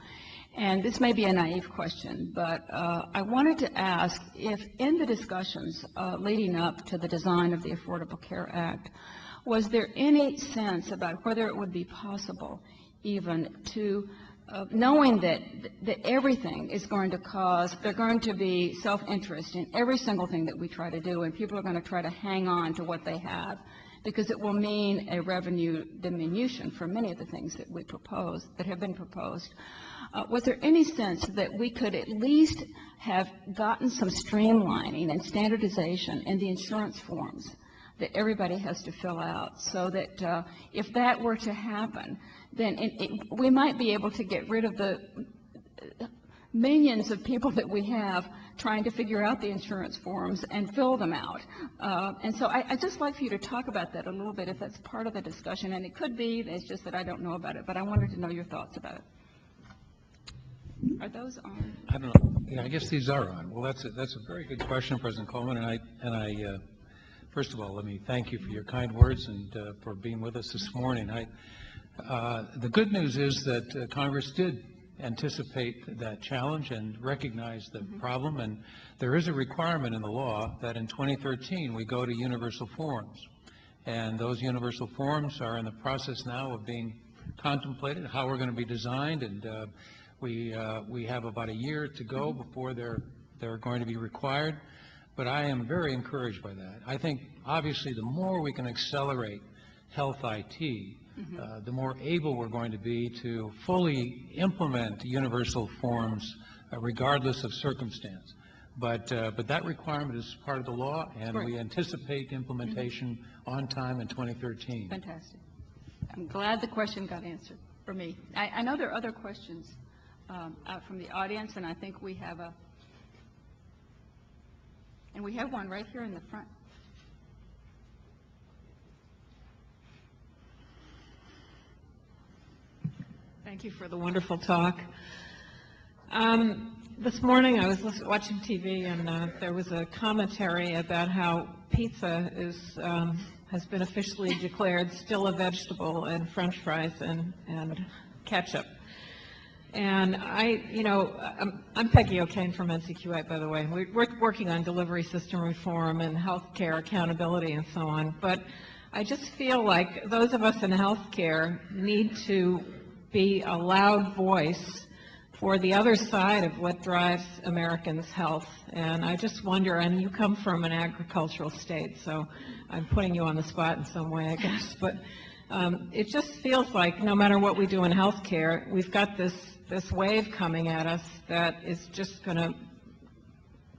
And this may be a naive question, but I wanted to ask if in the discussions leading up to the design of the Affordable Care Act, was there any sense about whether it would be possible even to knowing that everything is going to cause, they're going to be self-interest in every single thing that we try to do, and people are going to try to hang on to what they have, because it will mean a revenue diminution for many of the things that we propose, that have been proposed. Was there any sense that we could at least have gotten some streamlining and standardization in the insurance forms that everybody has to fill out, so that if that were to happen, then we might be able to get rid of the millions of people that we have trying to figure out the insurance forms and fill them out. And so I'd just like for you to talk about that a little bit, if that's part of the discussion. And it could be, it's just that I don't know about it, but I wanted to know your thoughts about it. Are those on? I don't know. Yeah, I guess these are on. Well, that's a very good question, President Coleman. And I first of all, let me thank you for your kind words and for being with us this morning. The good news is that Congress did anticipate that challenge and recognize the problem, and there is a requirement in the law that in 2013 we go to universal forms, and those universal forms are in the process now of being contemplated, how we're going to be designed, and we have about a year to go before they're going to be required. But I am very encouraged by that. I think obviously the more we can accelerate health IT, the more able we're going to be to fully implement universal forms regardless of circumstance. But that requirement is part of the law, and we anticipate implementation on time in 2013. Fantastic. I'm glad the question got answered for me. I know there are other questions out from the audience, and I think we have one right here in the front. Thank you for the wonderful talk. This morning I was watching TV, and there was a commentary about how pizza has been officially declared still a vegetable, and French fries and ketchup. And I'm Peggy O'Kane from NCQA, by the way. We're working on delivery system reform and healthcare accountability and so on. But I just feel like those of us in healthcare need to be a loud voice for the other side of what drives Americans' health. And I just wonder, and you come from an agricultural state, so I'm putting you on the spot in some way, I guess, but it just feels like no matter what we do in healthcare, we've got this wave coming at us that is just going to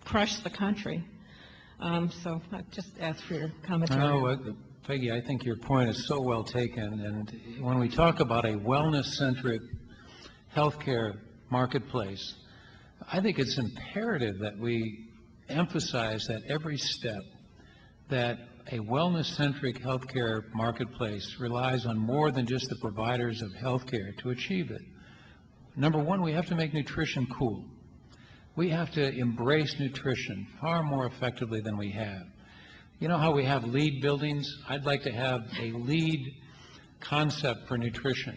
crush the country. So I just ask for your commentary. No, Peggy, I think your point is so well taken. And when we talk about a wellness-centric healthcare marketplace, I think it's imperative that we emphasize that every step that a wellness-centric healthcare marketplace relies on more than just the providers of healthcare to achieve it. Number one, we have to make nutrition cool. We have to embrace nutrition far more effectively than we have. You know how we have LEED buildings? I'd like to have a LEED concept for nutrition,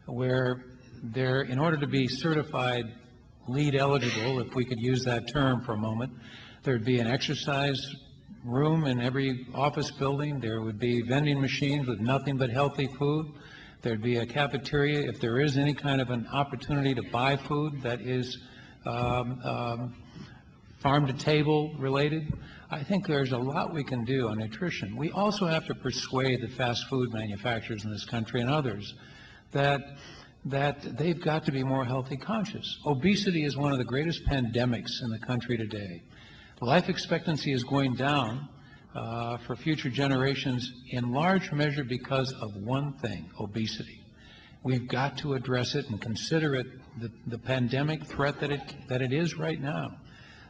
where there, in order to be certified LEED eligible, if we could use that term for a moment, there'd be an exercise room in every office building. There would be vending machines with nothing but healthy food. There'd be a cafeteria if there is any kind of an opportunity to buy food that is farm-to-table related. I think there's a lot we can do on nutrition. We also have to persuade the fast food manufacturers in this country and others that they've got to be more healthy conscious. Obesity is one of the greatest pandemics in the country today. Life expectancy is going down for future generations in large measure because of one thing, obesity. We've got to address it and consider it the pandemic threat that it is right now.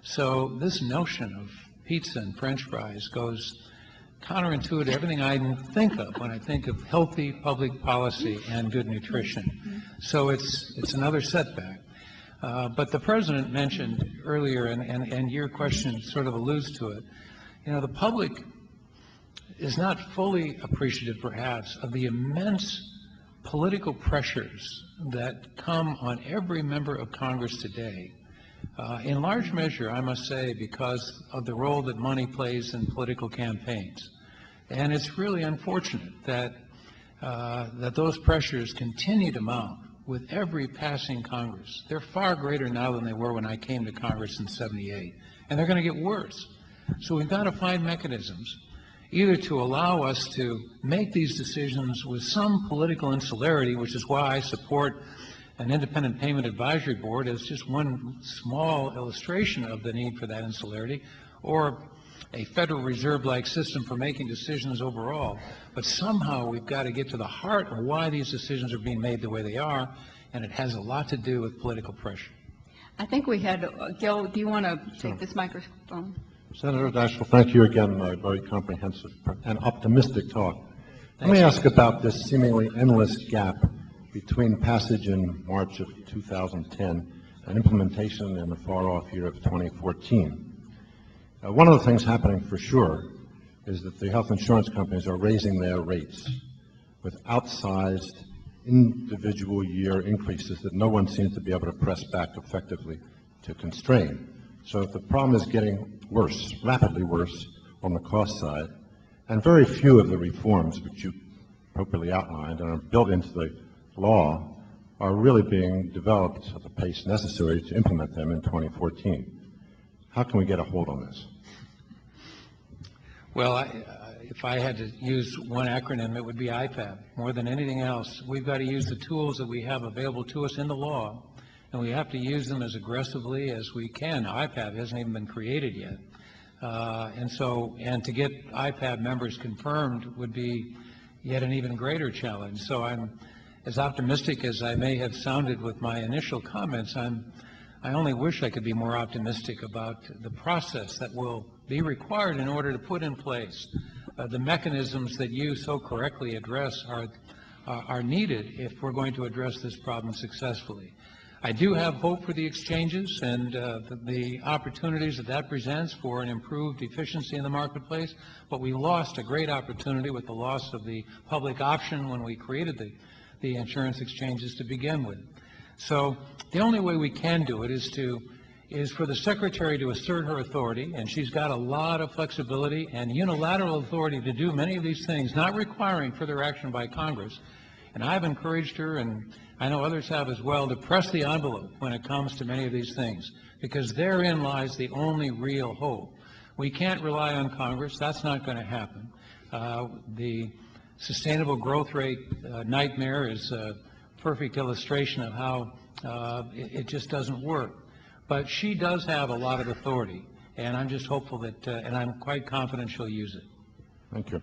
So this notion of pizza and French fries goes counterintuitive to everything I think of when I think of healthy public policy and good nutrition. So it's another setback. But the President mentioned earlier, and your question sort of alludes to it, the public is not fully appreciative, perhaps, of the immense political pressures that come on every member of Congress today. In large measure, I must say, because of the role that money plays in political campaigns. And it's really unfortunate that those pressures continue to mount with every passing Congress. They're far greater now than they were when I came to Congress in '78, and they're going to get worse. So we've got to find mechanisms either to allow us to make these decisions with some political insularity, which is why I support an independent payment advisory board as just one small illustration of the need for that insularity, or a Federal Reserve-like system for making decisions overall. But somehow we've got to get to the heart of why these decisions are being made the way they are, and it has a lot to do with political pressure. I think we had, Gil, do you want to take this microphone? Senator Daschle, thank you again for a very comprehensive and optimistic talk. Let me ask about this seemingly endless gap between passage in March of 2010 and implementation in the far-off year of 2014. One of the things happening for sure is that the health insurance companies are raising their rates with outsized individual year increases that no one seems to be able to press back effectively to constrain. So if the problem is getting worse, rapidly worse on the cost side, and very few of the reforms which you appropriately outlined and are built into the law are really being developed at the pace necessary to implement them in 2014. How can we get a hold on this? Well, if I had to use one acronym, it would be IPAB. More than anything else, we've got to use the tools that we have available to us in the law, and we have to use them as aggressively as we can. Now, IPAB hasn't even been created yet. And to get IPAB members confirmed would be yet an even greater challenge. So I'm as optimistic as I may have sounded with my initial comments. I only wish I could be more optimistic about the process that will be required in order to put in place the mechanisms that you so correctly address are needed if we're going to address this problem successfully. I do have hope for the exchanges and the opportunities that presents for an improved efficiency in the marketplace, but we lost a great opportunity with the loss of the public option when we created the insurance exchanges to begin with. So the only way we can do it is for the Secretary to assert her authority, and she's got a lot of flexibility and unilateral authority to do many of these things, not requiring further action by Congress. And I've encouraged her, and I know others have as well, to press the envelope when it comes to many of these things, because therein lies the only real hope. We can't rely on Congress. That's not going to happen. The sustainable growth rate nightmare is a perfect illustration of how it just doesn't work. But she does have a lot of authority, and I'm just hopeful that, and I'm quite confident she'll use it. Thank you.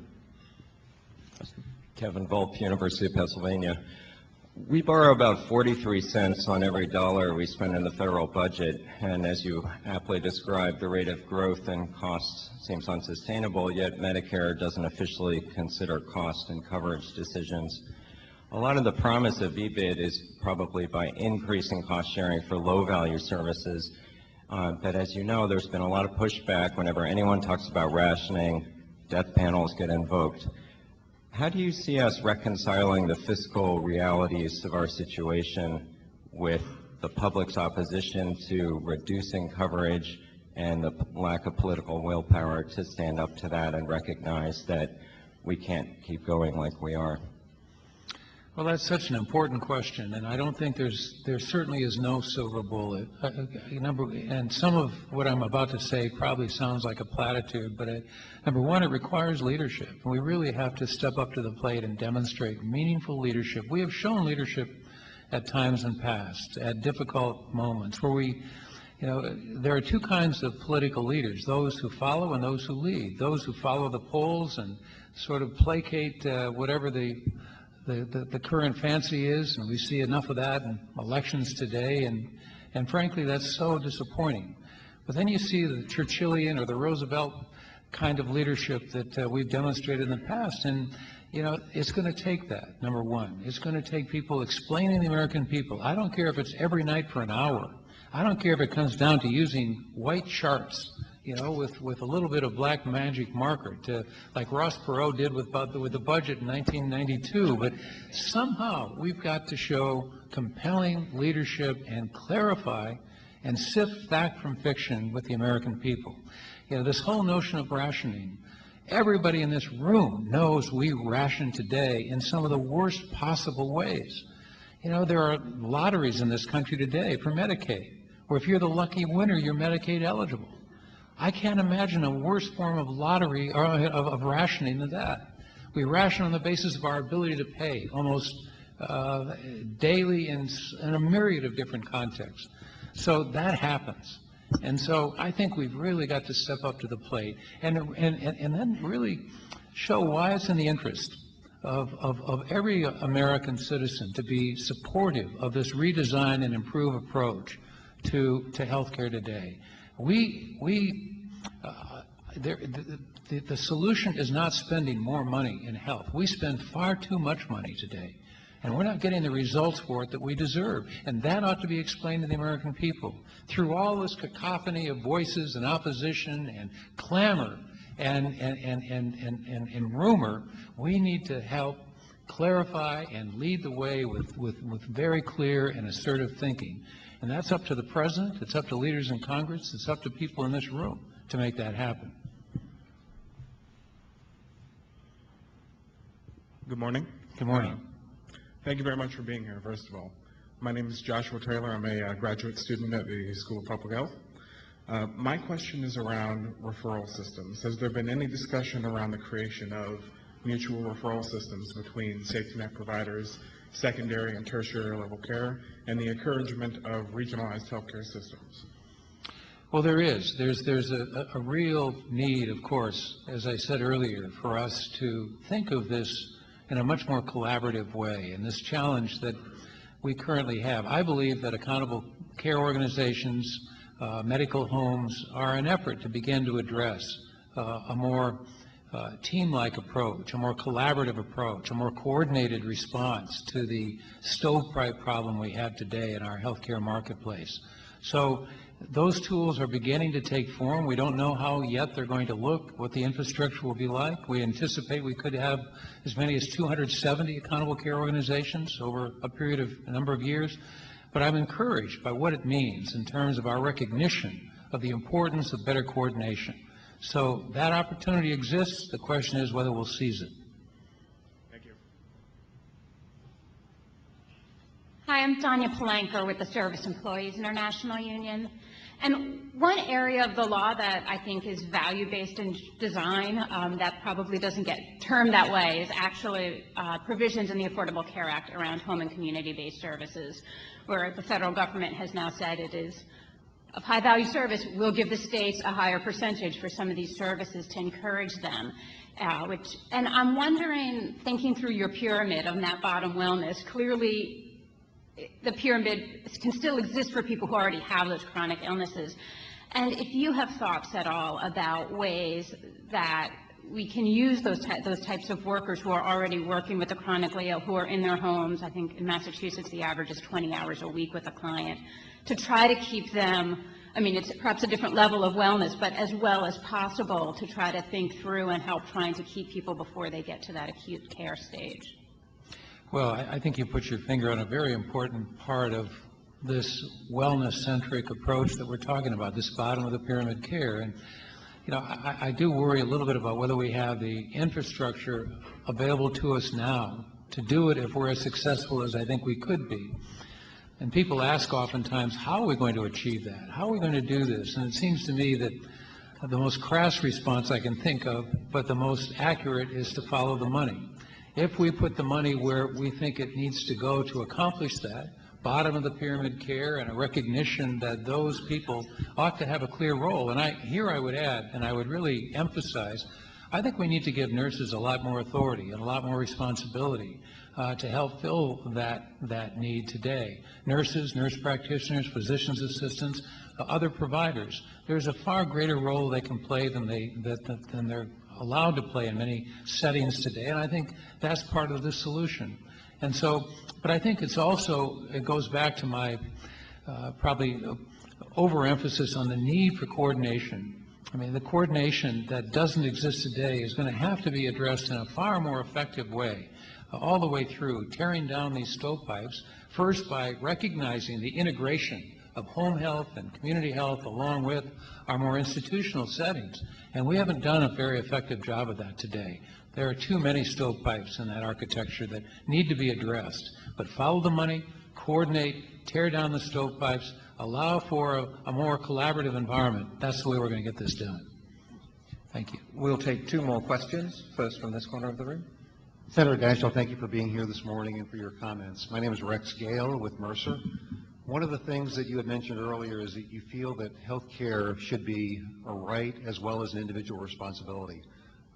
Kevin Volpe, University of Pennsylvania. We borrow about 43 cents on every dollar we spend in the federal budget, and as you aptly described, the rate of growth and costs seems unsustainable, yet Medicare doesn't officially consider cost and coverage decisions. A lot of the promise of VBID is probably by increasing cost sharing for low-value services, but as you know, there's been a lot of pushback whenever anyone talks about rationing, death panels get invoked. How do you see us reconciling the fiscal realities of our situation with the public's opposition to reducing coverage and the lack of political willpower to stand up to that and recognize that we can't keep going like we are? Well, that's such an important question, and I don't think there certainly is no silver bullet. And some of what I'm about to say probably sounds like a platitude, but number one, it requires leadership. We really have to step up to the plate and demonstrate meaningful leadership. We have shown leadership at times in past, at difficult moments, where there are two kinds of political leaders, those who follow and those who lead. Those who follow the polls and sort of placate whatever the current fancy is, and we see enough of that in elections today, and frankly, that's so disappointing. But then you see the Churchillian or the Roosevelt kind of leadership that we've demonstrated in the past, and it's going to take that, number one. It's going to take people explaining to the American people. I don't care if it's every night for an hour. I don't care if it comes down to using white charts, with a little bit of black magic marker, like Ross Perot did with the budget in 1992. But somehow we've got to show compelling leadership and clarify and sift fact from fiction with the American people. This whole notion of rationing, everybody in this room knows we ration today in some of the worst possible ways. You know, there are lotteries in this country today for Medicaid, where if you're the lucky winner, you're Medicaid eligible. I can't imagine a worse form of lottery or of rationing than that. We ration on the basis of our ability to pay almost daily in a myriad of different contexts. So that happens. And so I think we've really got to step up to the plate and then really show why it's in the interest of every American citizen to be supportive of this redesign and improve approach to healthcare today. The solution is not spending more money in health. We spend far too much money today, and we're not getting the results for it that we deserve. And that ought to be explained to the American people. Through all this cacophony of voices and opposition and clamor and rumor, we need to help clarify and lead the way with very clear and assertive thinking. And that's up to the President, it's up to leaders in Congress, it's up to people in this room to make that happen. Good morning. Good morning. Thank you very much for being here, first of all. My name is Joshua Taylor. I'm a graduate student at the School of Public Health. My question is around referral systems. Has there been any discussion around the creation of mutual referral systems between safety net providers, secondary and tertiary level care, and the encouragement of regionalized healthcare systems? Well, there's a real need, of course, as I said earlier, for us to think of this in a much more collaborative way, and this challenge that we currently have. I believe that accountable care organizations, medical homes, are an effort to begin to address a more team-like approach, a more collaborative approach, a more coordinated response to the stovepipe problem we have today in our healthcare marketplace. So those tools are beginning to take form. We don't know how yet they're going to look, what the infrastructure will be like. We anticipate we could have as many as 270 accountable care organizations over a number of years. But I'm encouraged by what it means in terms of our recognition of the importance of better coordination. So that opportunity exists. The question is whether we'll seize it. Thank you. Hi, I'm Tanya Palanker with the Service Employees International Union. And one area of the law that I think is value-based in design that probably doesn't get termed that way is actually provisions in the Affordable Care Act around home and community-based services, where the federal government has now said it is of high-value service. We'll give the states a higher percentage for some of these services to encourage them. And I'm wondering, thinking through your pyramid of that bottom wellness, clearly the pyramid can still exist for people who already have those chronic illnesses. And if you have thoughts at all about ways that we can use those types of workers who are already working with the chronically ill, who are in their homes. I think in Massachusetts the average is 20 hours a week with a client, to try to keep them, I mean, it's perhaps a different level of wellness, but as well as possible to try to think through and help trying to keep people before they get to that acute care stage. Well, I think you put your finger on a very important part of this wellness-centric approach that we're talking about, this bottom of the pyramid care. And, you know, I do worry a little bit about whether we have the infrastructure available to us now to do it if we're as successful as I think we could be. And people ask oftentimes, how are we going to achieve that? How are we going to do this? And it seems to me that the most crass response I can think of, but the most accurate, is to follow the money. If we put the money where we think it needs to go to accomplish that, bottom of the pyramid care, and a recognition that those people ought to have a clear role. And I would add, and I would really emphasize, I think we need to give nurses a lot more authority and a lot more responsibility to help fill that need today. Nurses, nurse practitioners, physicians' assistants, other providers. There's a far greater role they can play than they're allowed to play in many settings today, and I think that's part of the solution. And so, but I think it's also, it goes back to my probably overemphasis on the need for coordination. I mean, the coordination that doesn't exist today is going to have to be addressed in a far more effective way, all the way through, tearing down these stovepipes, first by recognizing the integration of home health and community health along with our more institutional settings. And we haven't done a very effective job of that today. There are too many stovepipes in that architecture that need to be addressed. But follow the money, coordinate, tear down the stovepipes, allow for a more collaborative environment. That's the way we're going to get this done. Thank you. We'll take two more questions, first from this corner of the room. Senator Daschle, thank you for being here this morning and for your comments. My name is Rex Gale with Mercer. One of the things that you had mentioned earlier is that you feel that health care should be a right as well as an individual responsibility.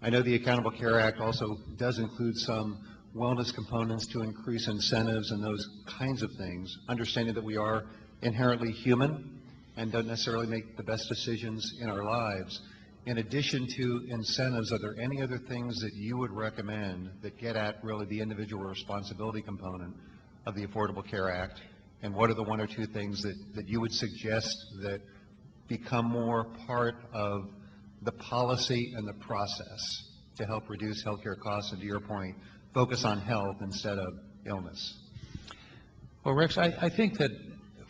I know the Accountable Care Act also does include some wellness components to increase incentives and those kinds of things, understanding that we are inherently human and don't necessarily make the best decisions in our lives. In addition to incentives, are there any other things that you would recommend that get at really the individual responsibility component of the Affordable Care Act? And what are the one or two things that you would suggest that become more part of the policy and the process to help reduce healthcare costs, and to your point, focus on health instead of illness? Well, Rex, I think that,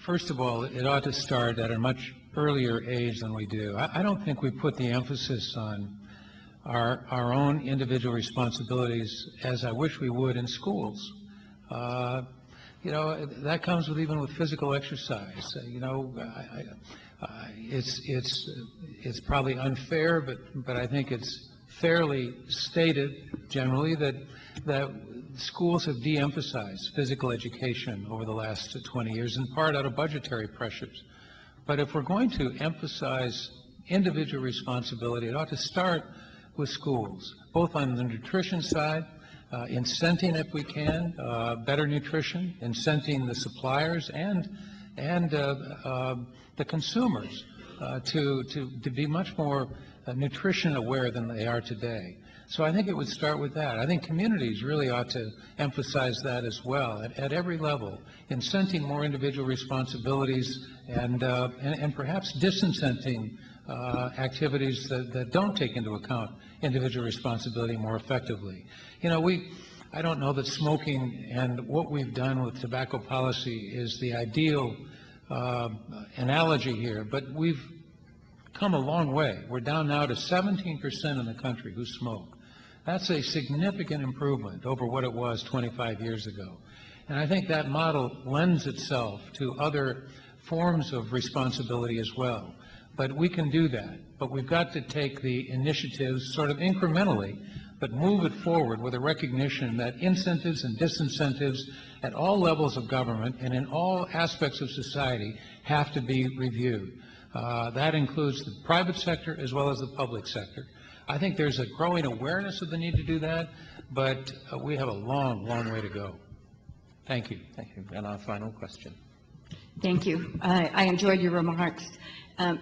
first of all, it ought to start at a much earlier age than we do. I don't think we put the emphasis on our own individual responsibilities as I wish we would in schools. You know, that comes with even with physical exercise. You know, it's probably unfair, but I think it's fairly stated generally that schools have de-emphasized physical education over the last 20 years, in part out of budgetary pressures. But if we're going to emphasize individual responsibility, it ought to start with schools, both on the nutrition side, incenting, if we can, better nutrition, incenting the suppliers and the consumers to be much more nutrition aware than they are today. So I think it would start with that. I think communities really ought to emphasize that as well at every level, incenting more individual responsibilities and perhaps disincenting activities that don't take into account individual responsibility more effectively. You know, I don't know that smoking and what we've done with tobacco policy is the ideal analogy here, but we've come a long way. We're down now to 17% in the country who smoke. That's a significant improvement over what it was 25 years ago. And I think that model lends itself to other forms of responsibility as well. But we can do that. But we've got to take the initiatives sort of incrementally, but move it forward with a recognition that incentives and disincentives at all levels of government and in all aspects of society have to be reviewed. That includes the private sector as well as the public sector. I think there's a growing awareness of the need to do that, but we have a long, long way to go. Thank you. Thank you. And our final question. Thank you. I enjoyed your remarks,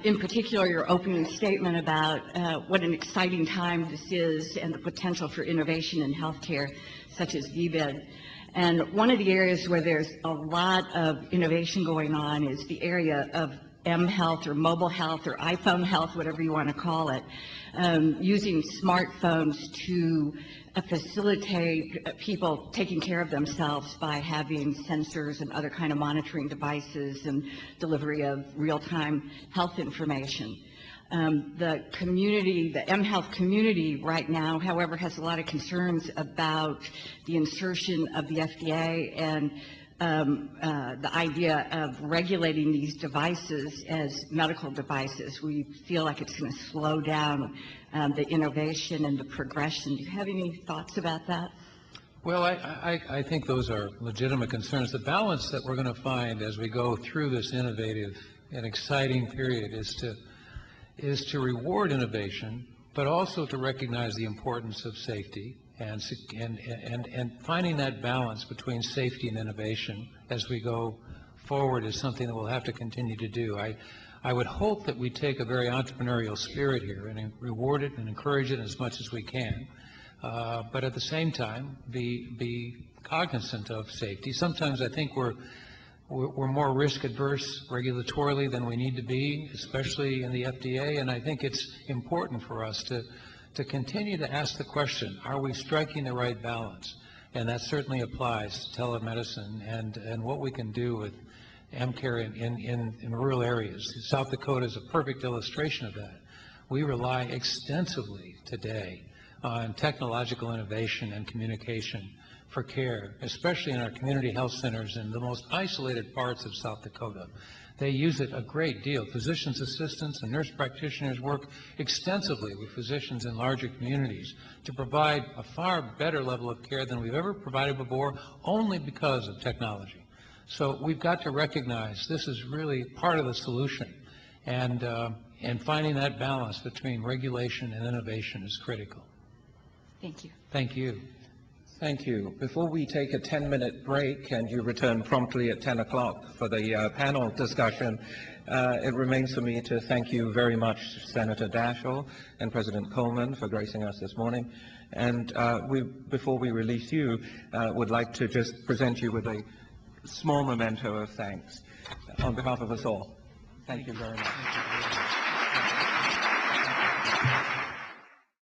in particular your opening statement about what an exciting time this is and the potential for innovation in healthcare, such as VBED. And one of the areas where there's a lot of innovation going on is the area of M-health or mobile health or iPhone health, whatever you want to call it, using smartphones to facilitate people taking care of themselves by having sensors and other kind of monitoring devices and delivery of real-time health information. The community, the M-health community right now, however, has a lot of concerns about the insertion of the FDA and the idea of regulating these devices as medical devices. We feel like it's going to slow down the innovation and the progression. Do you have any thoughts about that? Well, I think those are legitimate concerns. The balance that we're going to find as we go through this innovative and exciting period is to reward innovation, but also to recognize the importance of safety and finding that balance between safety and innovation as we go forward is something that we'll have to continue to do. I would hope that we take a very entrepreneurial spirit here and reward it and encourage it as much as we can, but at the same time be cognizant of safety. Sometimes I think we're more risk adverse regulatorily than we need to be, especially in the FDA, and I think it's important for us to continue to ask the question, are we striking the right balance? And that certainly applies to telemedicine and what we can do with care in rural areas. South Dakota is a perfect illustration of that. We rely extensively today on technological innovation and communication for care, especially in our community health centers in the most isolated parts of South Dakota. They use it a great deal. Physicians' assistants and nurse practitioners work extensively with physicians in larger communities to provide a far better level of care than we've ever provided before, only because of technology. So we've got to recognize this is really part of the solution, and finding that balance between regulation and innovation is critical. Thank you. Thank you. Thank you. Before we take a 10-minute break and you return promptly at 10 o'clock for the panel discussion, it remains for me to thank you very much, Senator Daschle and President Coleman, for gracing us this morning. And before we release you, would like to just present you with a small memento of thanks on behalf of us all. Thank you very much.